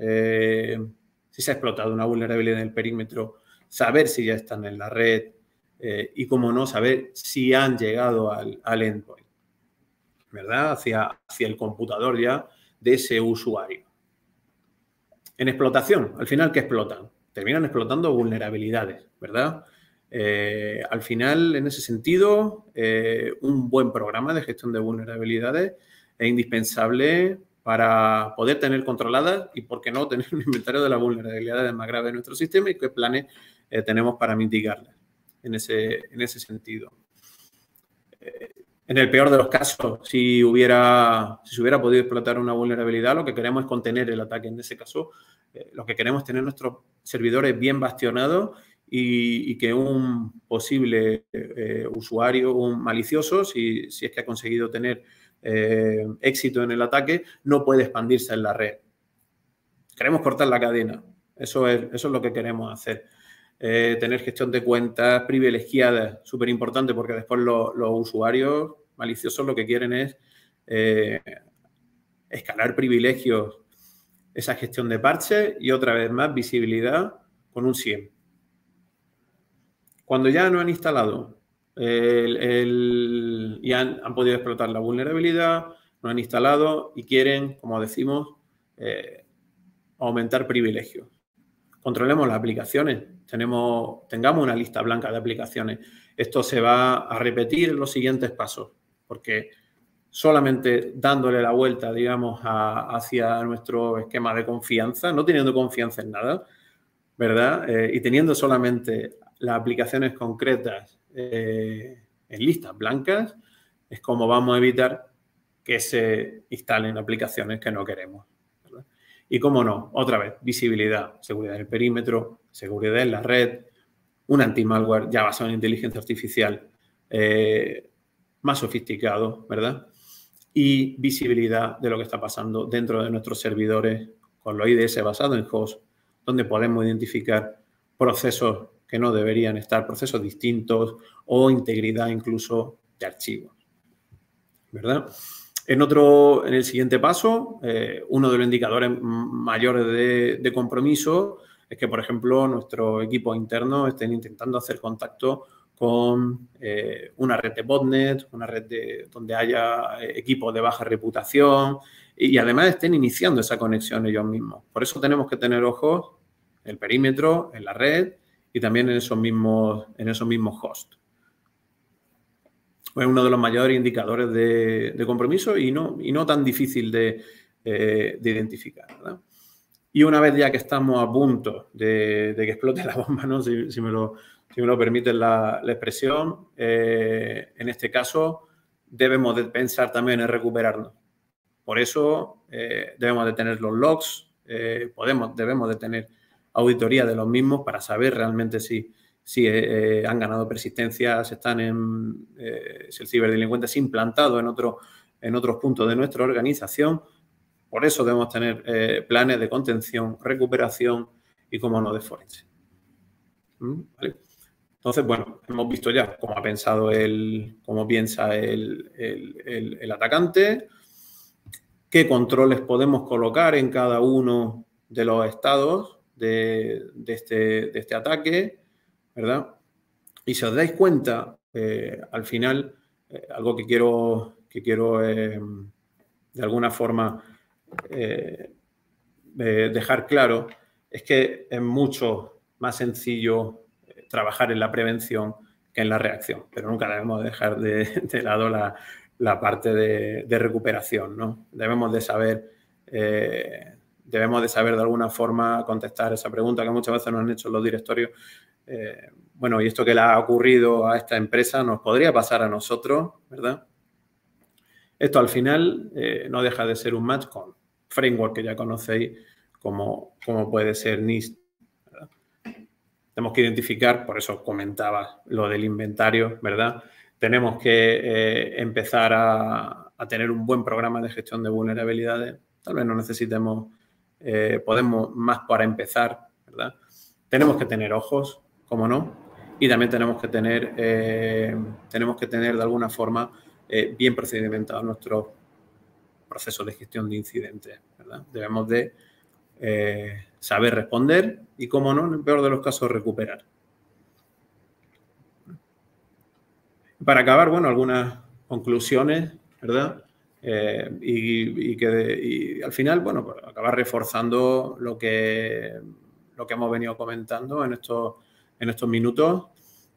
si se ha explotado una vulnerabilidad en el perímetro, saber si ya están en la red y, como no, saber si han llegado al endpoint, ¿verdad? Hacia el computador ya de ese usuario. En explotación, al final, ¿qué explotan? Terminan explotando vulnerabilidades, ¿verdad? Al final, en ese sentido, un buen programa de gestión de vulnerabilidades es indispensable para poder tener controladas y, por qué no, tener un inventario de las vulnerabilidades más graves de nuestro sistema y qué planes tenemos para mitigarlas en ese sentido. En el peor de los casos, si se hubiera podido explotar una vulnerabilidad, lo que queremos es contener el ataque. En ese caso, lo que queremos es tener nuestros servidores bien bastionados y que un posible usuario, un malicioso, si es que ha conseguido tener éxito en el ataque, no puede expandirse en la red. Queremos cortar la cadena. Eso es lo que queremos hacer. Tener gestión de cuentas privilegiadas, súper importante, porque después los usuarios maliciosos lo que quieren es escalar privilegios, esa gestión de parches y, otra vez más, visibilidad con un 100. Cuando ya no han instalado y han podido explotar la vulnerabilidad, no han instalado y quieren, como decimos, aumentar privilegios. Controlemos las aplicaciones, tengamos una lista blanca de aplicaciones. Esto se va a repetir en los siguientes pasos, porque solamente dándole la vuelta, digamos, hacia nuestro esquema de confianza, no teniendo confianza en nada, ¿verdad? Y teniendo solamente las aplicaciones concretas en listas blancas, es como vamos a evitar que se instalen aplicaciones que no queremos, ¿verdad? Y, cómo no, otra vez, visibilidad, seguridad del perímetro, seguridad en la red, un anti-malware ya basado en inteligencia artificial más sofisticado, ¿verdad? Y visibilidad de lo que está pasando dentro de nuestros servidores con los IDS basados en host, donde podemos identificar procesos que no deberían estar, procesos distintos o integridad incluso de archivos, ¿verdad? En el siguiente paso, uno de los indicadores mayores de compromiso es que, por ejemplo, nuestros equipos internos estén intentando hacer contacto con una red de botnet, una red donde haya equipos de baja reputación y además estén iniciando esa conexión ellos mismos. Por eso tenemos que tener ojos en el perímetro, en la red y también en esos mismos hosts. Es uno de los mayores indicadores de compromiso y no tan difícil de identificar, ¿verdad? Y una vez ya que estamos a punto de que explote la bomba, ¿no? Si me lo permiten la expresión, en este caso debemos de pensar también en recuperarnos. Por eso debemos de tener los logs, debemos de tener auditoría de los mismos para saber realmente si han ganado persistencia, si el ciberdelincuente se ha implantado en en otros puntos de nuestra organización. Por eso debemos tener planes de contención, recuperación y, como no, de forense. ¿Vale? Entonces, bueno, hemos visto ya cómo ha pensado cómo piensa el atacante, qué controles podemos colocar en cada uno de los estados de este ataque, ¿verdad? Y si os dais cuenta, al final, algo que quiero de alguna forma dejar claro, es que es mucho más sencillo trabajar en la prevención que en la reacción, pero nunca debemos dejar de lado la parte de recuperación, ¿no? Debemos de saber de alguna forma contestar esa pregunta que muchas veces nos han hecho los directorios. Bueno, ¿y esto que le ha ocurrido a esta empresa nos podría pasar a nosotros, verdad? Esto al final no deja de ser un match con framework que ya conocéis, como puede ser NIST. ¿Verdad? Tenemos que identificar, por eso comentaba lo del inventario, ¿verdad? Tenemos que empezar a tener un buen programa de gestión de vulnerabilidades. Tal vez no necesitemos, podemos más para empezar, ¿verdad? Tenemos que tener ojos, como no, y también tenemos que tener de alguna forma bien procedimentados nuestros procesos de gestión de incidentes, ¿verdad? Debemos de saber responder y, como no, en el peor de los casos, recuperar. Para acabar, bueno, algunas conclusiones, ¿verdad? Y al final, bueno, pues acabar reforzando lo que hemos venido comentando en estos minutos.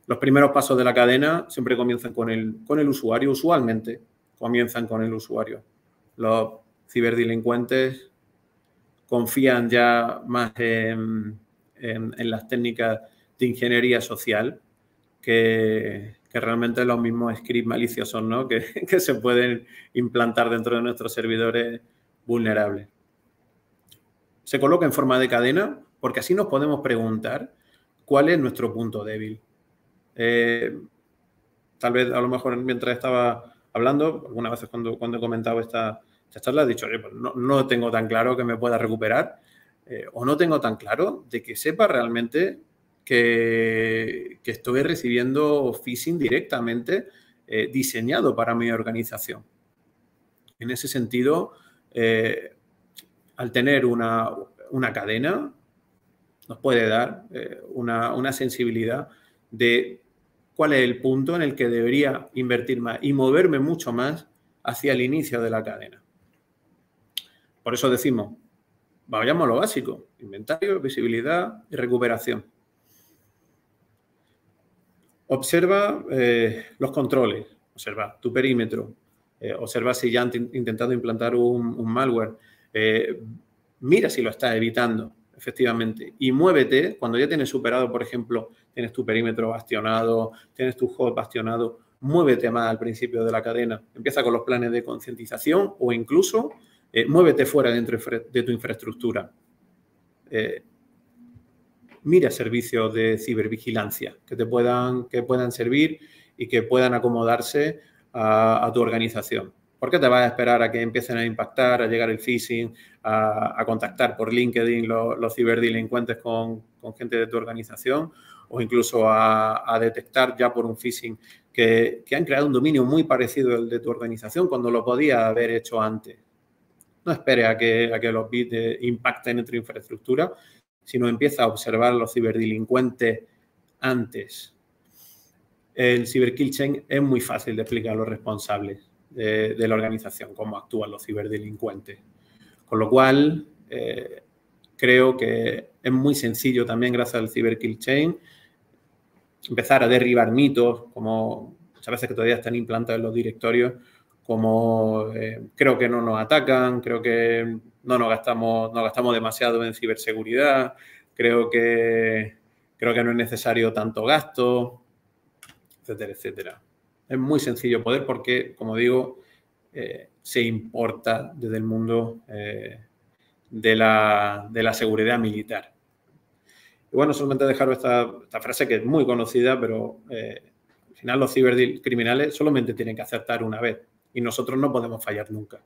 Los primeros pasos de la cadena siempre comienzan con el usuario, usualmente comienzan con el usuario. Los ciberdelincuentes confían ya más en las técnicas de ingeniería social que realmente los mismos scripts maliciosos, ¿no? que se pueden implantar dentro de nuestros servidores vulnerables. Se coloca en forma de cadena porque así nos podemos preguntar cuál es nuestro punto débil. Tal vez, a lo mejor, mientras estaba hablando, algunas veces cuando he comentado esta charla, he dicho, oye, pues no tengo tan claro que me pueda recuperar o no tengo tan claro de que sepa realmente que estoy recibiendo phishing directamente diseñado para mi organización. En ese sentido, al tener una cadena, nos puede dar una sensibilidad de cuál es el punto en el que debería invertir más y moverme mucho más hacia el inicio de la cadena. Por eso decimos, vayamos a lo básico: inventario, visibilidad y recuperación. Observa los controles, observa tu perímetro, observa si ya han intentado implantar un malware, mira si lo estás evitando, efectivamente, y muévete cuando ya tienes superado, por ejemplo, tienes tu perímetro bastionado, tienes tu host bastionado, muévete más al principio de la cadena. Empieza con los planes de concientización o incluso muévete fuera de tu infraestructura. Mira servicios de cibervigilancia que puedan servir y que puedan acomodarse a tu organización. ¿Por qué te vas a esperar a que empiecen a impactar, a llegar el phishing, a contactar por LinkedIn los ciberdelincuentes con gente de tu organización, o incluso a detectar ya por un phishing que han creado un dominio muy parecido al de tu organización cuando lo podía haber hecho antes? No esperes a que los bits impacten en tu infraestructura, sino empieza a observar a los ciberdelincuentes antes. El Cyber Kill Chain es muy fácil de explicar a los responsables de la organización, cómo actúan los ciberdelincuentes. Con lo cual, creo que es muy sencillo también, gracias al Cyber Kill Chain, empezar a derribar mitos, como muchas veces que todavía están implantados en los directorios, como creo que no nos atacan, creo que no gastamos demasiado en ciberseguridad, creo que no es necesario tanto gasto, etcétera, etcétera. Es muy sencillo poder porque, como digo, se importa desde el mundo de la seguridad militar. Y bueno, solamente dejaros esta frase que es muy conocida, pero al final los cibercriminales solamente tienen que acertar una vez. y nosotros no podemos fallar nunca.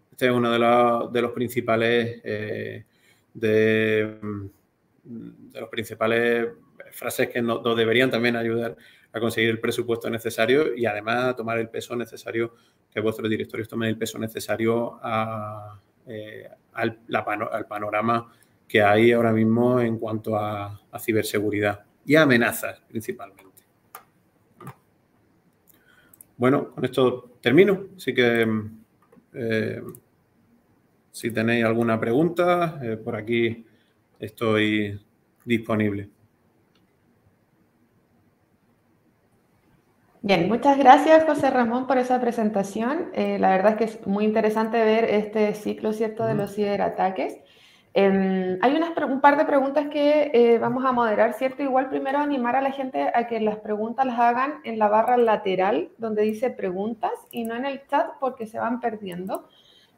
Este es uno de los principales frases que nos deberían también ayudar a conseguir el presupuesto necesario y además a tomar el peso necesario, que vuestros directorios tomen el peso necesario al panorama que hay ahora mismo en cuanto a ciberseguridad y a amenazas principalmente. Bueno, con esto termino, así que si tenéis alguna pregunta, por aquí estoy disponible. Bien, muchas gracias, José Ramón, por esa presentación. La verdad es que es muy interesante ver este ciclo, ¿cierto?, de los ciberataques. Hay un par de preguntas que vamos a moderar, ¿cierto? Igual primero animar a la gente a que las preguntas las hagan en la barra lateral, donde dice preguntas, y no en el chat porque se van perdiendo.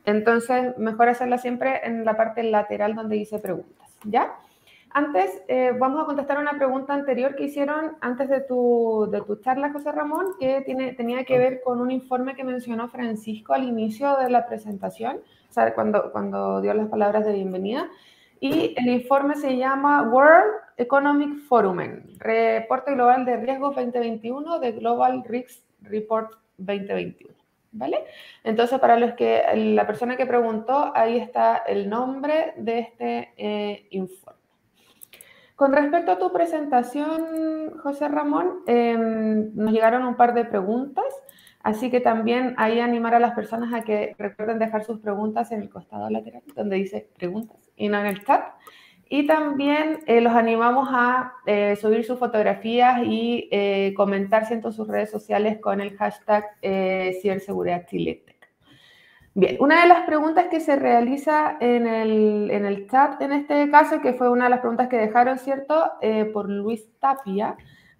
Entonces, mejor hacerla siempre en la parte lateral donde dice preguntas, ¿ya? Antes, vamos a contestar una pregunta anterior que hicieron antes de tu charla, José Ramón, que tenía que ver con un informe que mencionó Francisco al inicio de la presentación, o sea, cuando dio las palabras de bienvenida. Y el informe se llama World Economic Forum, Reporte Global de Riesgos 2021 de Global Risks Report 2021. ¿Vale? Entonces, para la persona que preguntó, ahí está el nombre de este informe. Con respecto a tu presentación, José Ramón, nos llegaron un par de preguntas, así que también ahí animar a las personas a que recuerden dejar sus preguntas en el costado lateral, donde dice preguntas, y no en el chat. Y también los animamos a subir sus fotografías y comentar en sus redes sociales con el hashtag Ciberseguridad Chile. Bien, una de las preguntas que se realiza en el chat, en este caso, que fue una de las preguntas que dejaron, ¿cierto?, por Luis Tapia,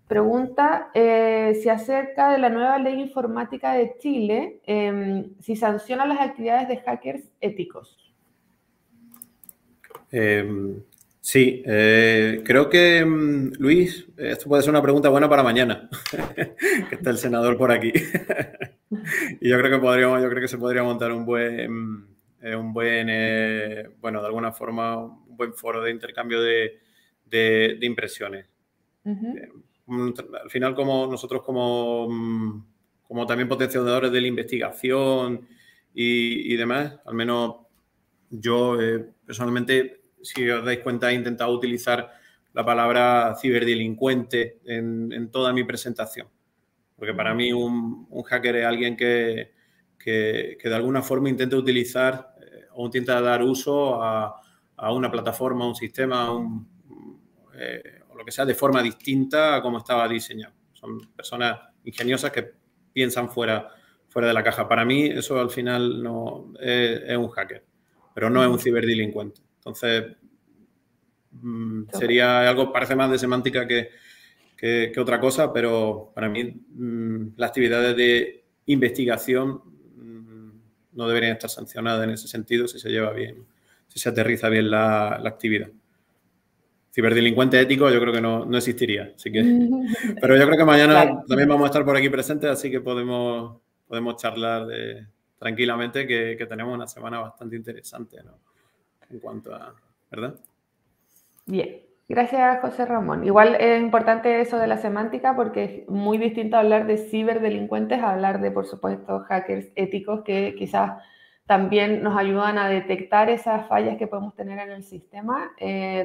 pregunta si acerca de la nueva ley informática de Chile, si sanciona las actividades de hackers éticos. Sí, creo que, Luis, esto puede ser una pregunta buena para mañana, que está el senador por aquí. Y yo creo que se podría montar bueno, de alguna forma, un buen foro de intercambio de impresiones. Al final, como nosotros como también potenciadores de la investigación y demás, al menos yo personalmente, si os dais cuenta, he intentado utilizar la palabra ciberdelincuente en toda mi presentación. Porque para mí un hacker es alguien que de alguna forma intenta utilizar o intenta dar uso a una plataforma, a un sistema, o lo que sea, de forma distinta a como estaba diseñado. Son personas ingeniosas que piensan fuera de la caja. Para mí eso al final no es un hacker, pero no es un ciberdelincuente. Entonces, sería algo, parece más de semántica que otra cosa, pero para mí las actividades de investigación no deberían estar sancionadas en ese sentido si se lleva bien, si se aterriza bien la actividad. Ciberdelincuente ético yo creo que no existiría, así que, pero yo creo que mañana también vamos a estar por aquí presentes, así que podemos charlar tranquilamente, que tenemos una semana bastante interesante, ¿no?, en cuanto a, ¿verdad? Bien. Gracias, José Ramón. Igual es importante eso de la semántica porque es muy distinto hablar de ciberdelincuentes a hablar de, por supuesto, hackers éticos que quizás también nos ayudan a detectar esas fallas que podemos tener en el sistema,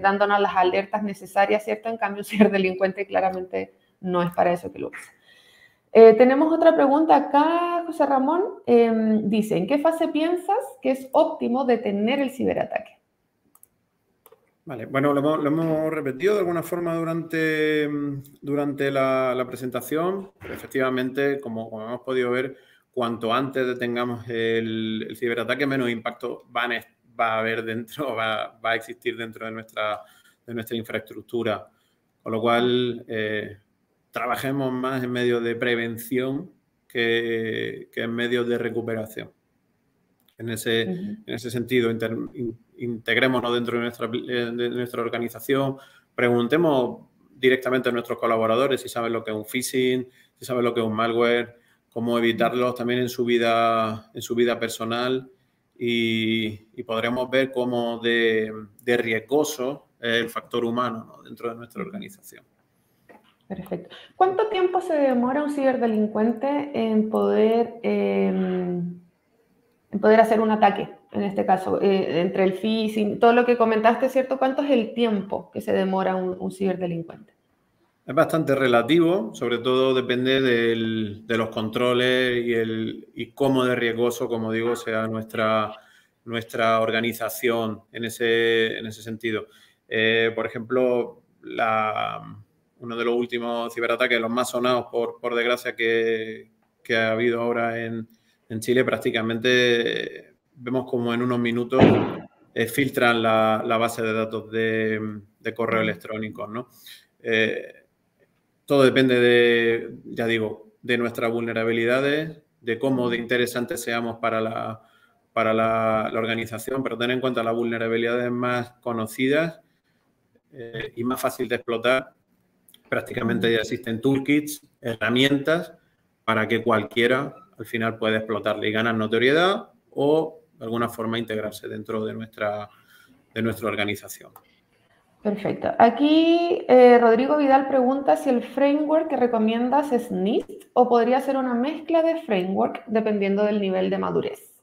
dándonos las alertas necesarias, ¿cierto? En cambio, ciberdelincuente claramente no es para eso que lo usa. Tenemos otra pregunta acá, José Ramón. Dice, ¿en qué fase piensas que es óptimo detener el ciberataque? Vale, bueno, lo hemos repetido de alguna forma durante la presentación, pero efectivamente, como hemos podido ver, cuanto antes detengamos el ciberataque, menos impacto va a haber dentro, va a existir dentro de nuestra infraestructura. Con lo cual, trabajemos más en medios de prevención que en medios de recuperación. En ese sentido, integrémonos dentro de nuestra organización, preguntemos directamente a nuestros colaboradores si saben lo que es un phishing, si saben lo que es un malware, cómo evitarlos también en su vida personal y podremos ver cómo de riesgoso es el factor humano, ¿no?, dentro de nuestra organización. Perfecto. ¿Cuánto tiempo se demora un ciberdelincuente en poder hacer un ataque? En este caso, entre el phishing, todo lo que comentaste, ¿cierto? ¿Cuánto es el tiempo que se demora un ciberdelincuente? Es bastante relativo, sobre todo depende de los controles y cómo de riesgoso, como digo, sea nuestra organización en ese sentido. Por ejemplo, uno de los últimos ciberataques, los más sonados, por desgracia, que ha habido ahora en Chile, prácticamente vemos como en unos minutos filtran la base de datos de correo electrónico, ¿no? Todo depende ya digo, de nuestras vulnerabilidades, de cómo de interesantes seamos para la organización, pero ten en cuenta las vulnerabilidades más conocidas y más fácil de explotar. Prácticamente ya existen toolkits, herramientas para que cualquiera al final pueda explotarle y ganar notoriedad o de alguna forma integrarse dentro de nuestra organización. Perfecto. Aquí Rodrigo Vidal pregunta si el framework que recomiendas es NIST o podría ser una mezcla de framework dependiendo del nivel de madurez.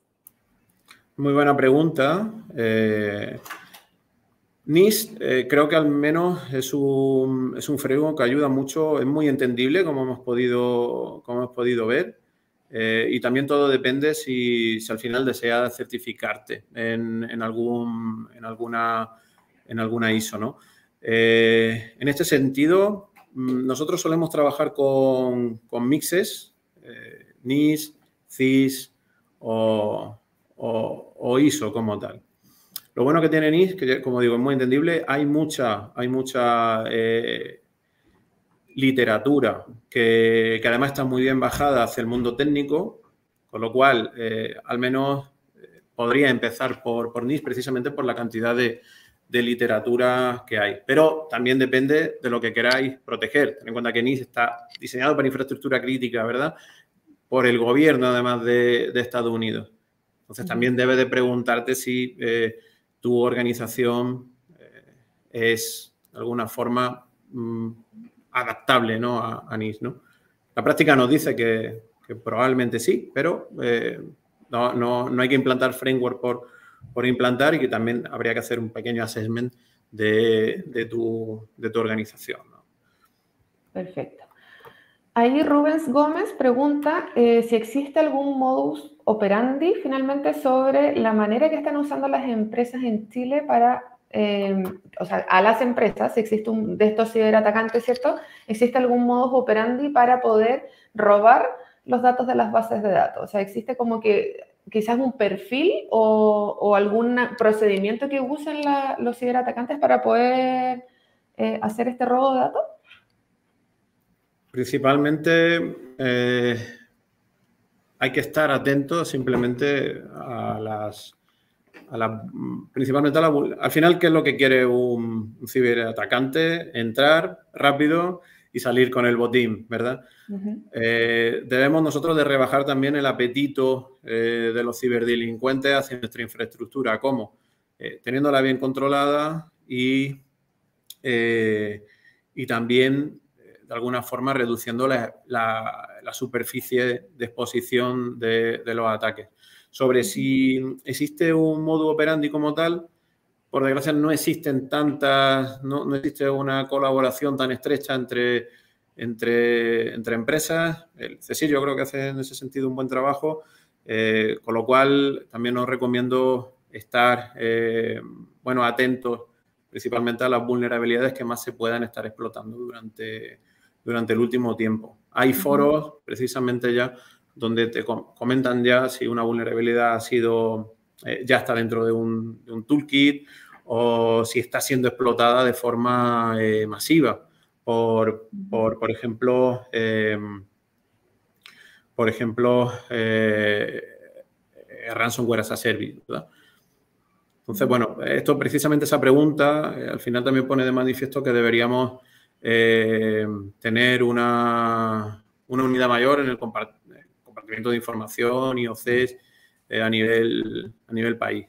Muy buena pregunta. NIST creo que al menos es un framework que ayuda mucho, es muy entendible como hemos podido ver. Y también todo depende si al final deseas certificarte en alguna ISO, ¿no? En este sentido, nosotros solemos trabajar con mixes, NIST, CIS o ISO como tal. Lo bueno que tiene NIST, que como digo, es muy entendible, hay mucha literatura que además está muy bien bajada hacia el mundo técnico, con lo cual al menos podría empezar por NIST precisamente por la cantidad de literatura que hay. Pero también depende de lo que queráis proteger. Ten en cuenta que NIST está diseñado para infraestructura crítica, ¿verdad?, por el gobierno además de Estados Unidos. Entonces también debes de preguntarte si tu organización es de alguna forma adaptable, ¿no?, a NIST, ¿no? La práctica nos dice que probablemente sí, pero no hay que implantar framework por implantar y que también habría que hacer un pequeño assessment de tu organización, ¿no? Perfecto. Ahí Rubens Gómez pregunta si existe algún modus operandi finalmente sobre la manera que están usando las empresas en Chile para, o sea, a las empresas, si existe de estos ciberatacantes, ¿cierto? ¿Existe algún modus operandi para poder robar los datos de las bases de datos? O sea, ¿existe como que quizás un perfil o algún procedimiento que usen los ciberatacantes para poder hacer este robo de datos? Principalmente hay que estar atentos simplemente principalmente al final, ¿qué es lo que quiere un ciberatacante? Entrar rápido y salir con el botín, ¿verdad? Debemos nosotros de rebajar también el apetito de los ciberdelincuentes hacia nuestra infraestructura. ¿Cómo? Teniéndola bien controlada y también de alguna forma reduciendo la superficie de exposición de los ataques. Sobre si existe un modus operandi como tal, por desgracia no existen no existe una colaboración tan estrecha entre empresas. El CSIC yo creo que hace en ese sentido un buen trabajo, con lo cual también os recomiendo estar atentos principalmente a las vulnerabilidades que más se puedan estar explotando durante el último tiempo. Hay foros precisamente ya donde te comentan ya si una vulnerabilidad ya está dentro de un toolkit o si está siendo explotada de forma masiva por ejemplo, ransomware as a service, ¿verdad? Entonces, bueno, esto precisamente esa pregunta al final también pone de manifiesto que deberíamos tener una unidad mayor en el compartimiento de información, IOCs, a nivel país.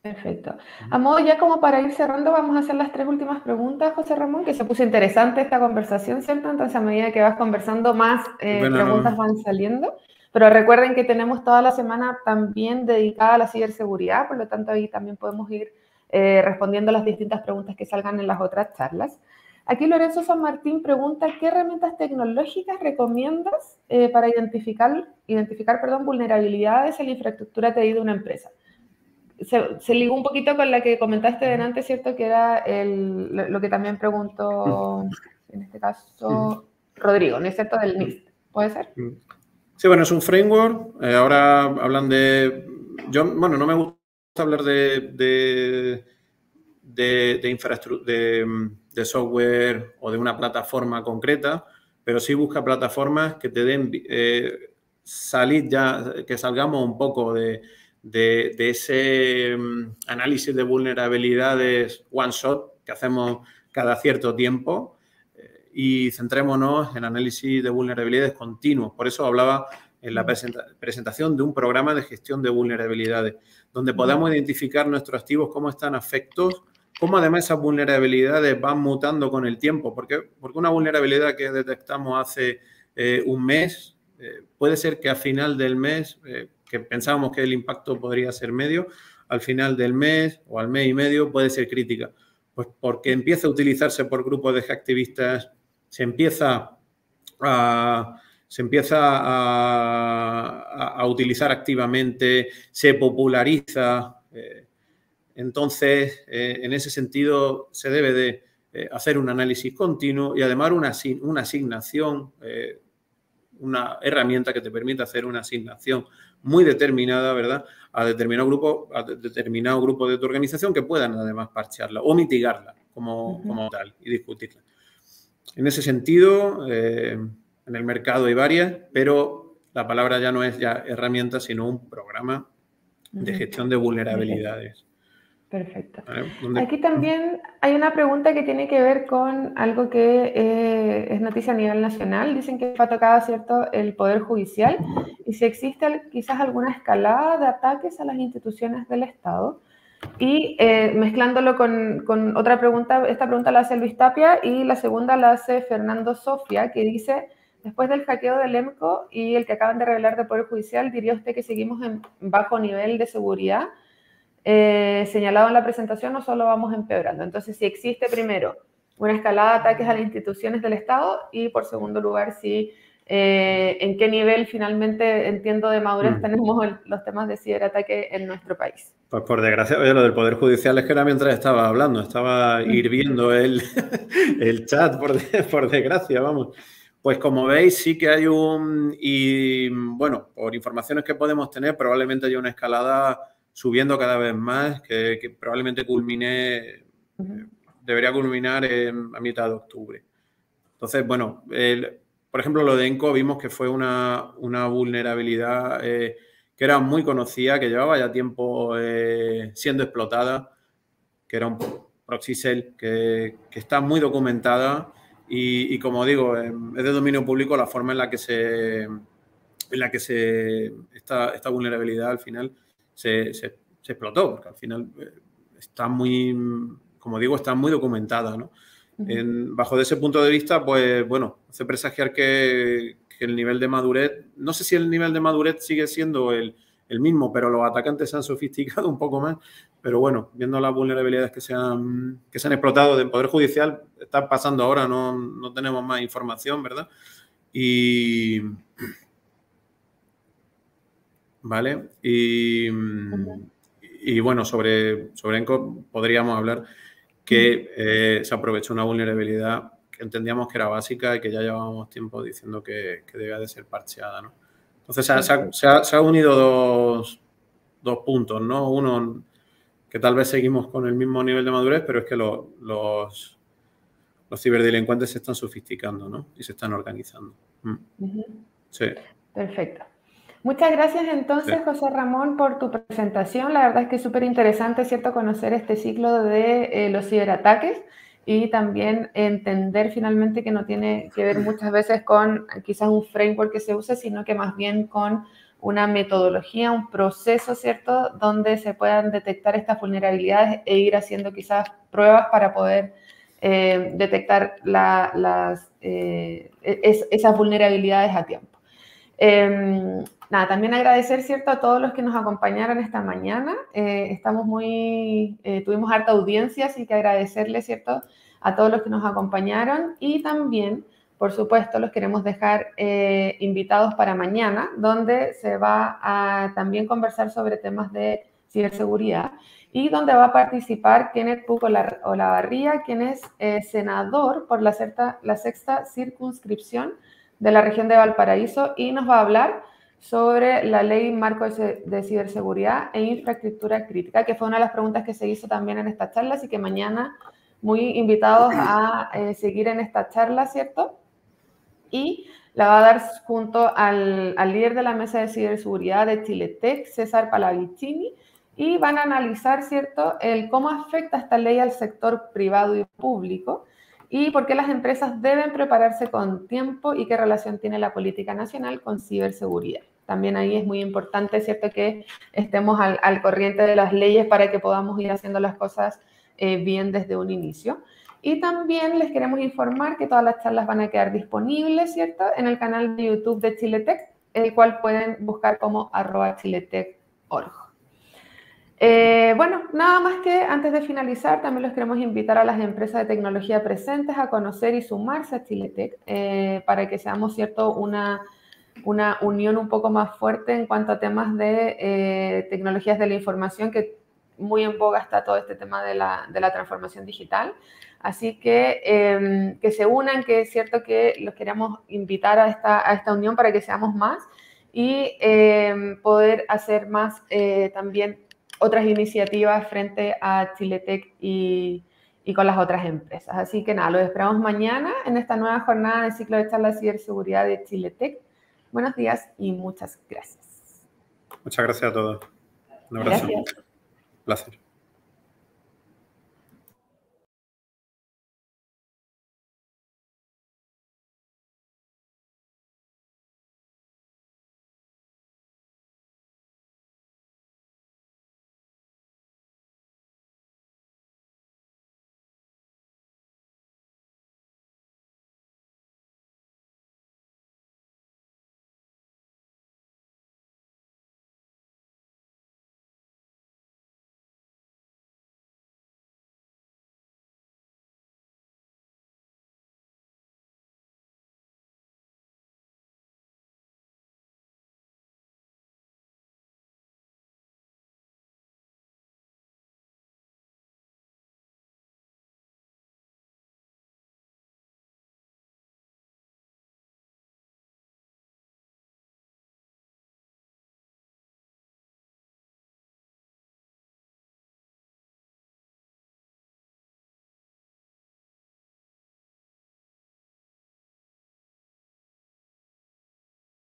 Perfecto. A modo ya como para ir cerrando, vamos a hacer las 3 últimas preguntas, José Ramón, que se puso interesante esta conversación, ¿cierto? Entonces, a medida que vas conversando, más preguntas van saliendo. Pero recuerden que tenemos toda la semana también dedicada a la ciberseguridad, por lo tanto, ahí también podemos ir respondiendo las distintas preguntas que salgan en las otras charlas. Aquí Lorenzo San Martín pregunta, ¿qué herramientas tecnológicas recomiendas para identificar vulnerabilidades en la infraestructura TI de una empresa? Se ligó un poquito con la que comentaste delante, ¿cierto? Que era lo que también preguntó, en este caso, Rodrigo, ¿no es cierto? Del NIST, ¿puede ser? Sí, bueno, es un framework. Ahora hablan de... Bueno, no me gusta hablar de infraestructura, de software o de una plataforma concreta, pero sí busca plataformas que te den salir ya, que salgamos un poco de ese análisis de vulnerabilidades one shot que hacemos cada cierto tiempo y centrémonos en análisis de vulnerabilidades continuos. Por eso hablaba en la presentación de un programa de gestión de vulnerabilidades, donde podamos identificar nuestros activos, cómo están afectos, cómo además esas vulnerabilidades van mutando con el tiempo, porque una vulnerabilidad que detectamos hace un mes, puede ser que a final del mes, que pensábamos que el impacto podría ser medio, al final del mes o al mes y medio puede ser crítica. Pues porque empieza a utilizarse por grupos de hacktivistas, se empieza a utilizar activamente, se populariza. Entonces, en ese sentido, se debe de hacer un análisis continuo y además una asignación, una herramienta que te permita hacer una asignación muy determinada, ¿verdad?, a determinado grupo de tu organización que puedan además parchearla o mitigarla como tal y discutirla. En ese sentido, en el mercado hay varias, pero la palabra ya no es ya herramienta, sino un programa de gestión de vulnerabilidades. Perfecto. Aquí también hay una pregunta que tiene que ver con algo que es noticia a nivel nacional. Dicen que fue atacado, ¿cierto?, el Poder Judicial y si existe quizás alguna escalada de ataques a las instituciones del Estado. Y mezclándolo con otra pregunta, esta pregunta la hace Luis Tapia y la segunda la hace Fernando Sofia, que dice, después del hackeo del EMCO y el que acaban de revelar del Poder Judicial, ¿diría usted que seguimos en bajo nivel de seguridad? Señalado en la presentación, no solo vamos empeorando. Entonces, si existe primero una escalada de ataques a las instituciones del Estado y por segundo lugar, si en qué nivel finalmente, entiendo, de madurez tenemos los temas de ciberataque en nuestro país. Pues por desgracia, oye, lo del Poder Judicial es que era mientras estaba hablando, estaba hirviendo el chat, por desgracia, vamos. Pues como veis, sí que hay y bueno, por informaciones que podemos tener, probablemente haya una escalada subiendo cada vez más, que probablemente debería culminar a mitad de octubre. Entonces, bueno, por ejemplo, lo de ENCO vimos que fue una vulnerabilidad que era muy conocida, que llevaba ya tiempo siendo explotada, que era un proxy shell que está muy documentada y como digo, es de dominio público la forma en la que esta vulnerabilidad al final se explotó, porque al final está muy, como digo, está muy documentada, ¿no? Bajo de ese punto de vista, pues bueno, hace presagiar que el nivel de madurez, no sé si el nivel de madurez sigue siendo el mismo, pero los atacantes se han sofisticado un poco más. Pero bueno, viendo las vulnerabilidades que se han explotado del Poder Judicial, está pasando ahora, no tenemos más información, ¿verdad? Vale, y bueno, sobre ENCO podríamos hablar que se aprovechó una vulnerabilidad que entendíamos que era básica y que ya llevábamos tiempo diciendo que debía de ser parcheada, ¿no? Entonces se ha unido dos puntos, ¿no? Uno, que tal vez seguimos con el mismo nivel de madurez, pero es que los ciberdelincuentes se están sofisticando, ¿no? Y se están organizando. Sí. Perfecto. Muchas gracias entonces, sí, José Ramón, por tu presentación. La verdad es que es súper interesante, ¿cierto?, conocer este ciclo de los ciberataques. y también entender finalmente que no tiene que ver muchas veces con quizás un framework que se use, sino que más bien con una metodología, un proceso, ¿cierto?, donde se puedan detectar estas vulnerabilidades e ir haciendo quizás pruebas para poder detectar esas vulnerabilidades a tiempo. Nada, también agradecer, ¿cierto?, a todos los que nos acompañaron esta mañana. Tuvimos harta audiencia, así que agradecerles, ¿cierto?, a todos los que nos acompañaron y también, por supuesto, los queremos dejar invitados para mañana, donde se va a también conversar sobre temas de ciberseguridad y donde va a participar Kenneth Puc Olavarría, quien es senador por la sexta circunscripción de la región de Valparaíso y nos va a hablar sobre la ley marco de ciberseguridad e infraestructura crítica, que fue una de las preguntas que se hizo también en esta charla, así que mañana muy invitados a seguir en esta charla, ¿cierto? Y la va a dar junto al líder de la mesa de ciberseguridad de Chiletec, César Pallavicini, y van a analizar, ¿cierto?, cómo afecta esta ley al sector privado y público y por qué las empresas deben prepararse con tiempo y qué relación tiene la política nacional con ciberseguridad. También ahí es muy importante, ¿cierto?, que estemos al corriente de las leyes para que podamos ir haciendo las cosas bien desde un inicio. Y también les queremos informar que todas las charlas van a quedar disponibles, ¿cierto?, en el canal de YouTube de Chiletec, el cual pueden buscar como @chiletec.org. Bueno, nada más que antes de finalizar, también los queremos invitar a las empresas de tecnología presentes a conocer y sumarse a Chiletec para que seamos, ¿cierto?, una unión un poco más fuerte en cuanto a temas de tecnologías de la información, que muy en boga está todo este tema de la transformación digital. Así que se unan, que es cierto que los queremos invitar a esta unión para que seamos más y poder hacer más también otras iniciativas frente a Chiletec y con las otras empresas. Así que nada, los esperamos mañana en esta nueva jornada de ciclo de charla de ciberseguridad de Chiletec. Buenos días y muchas gracias. Muchas gracias a todos. Un abrazo. Gracias. Placer.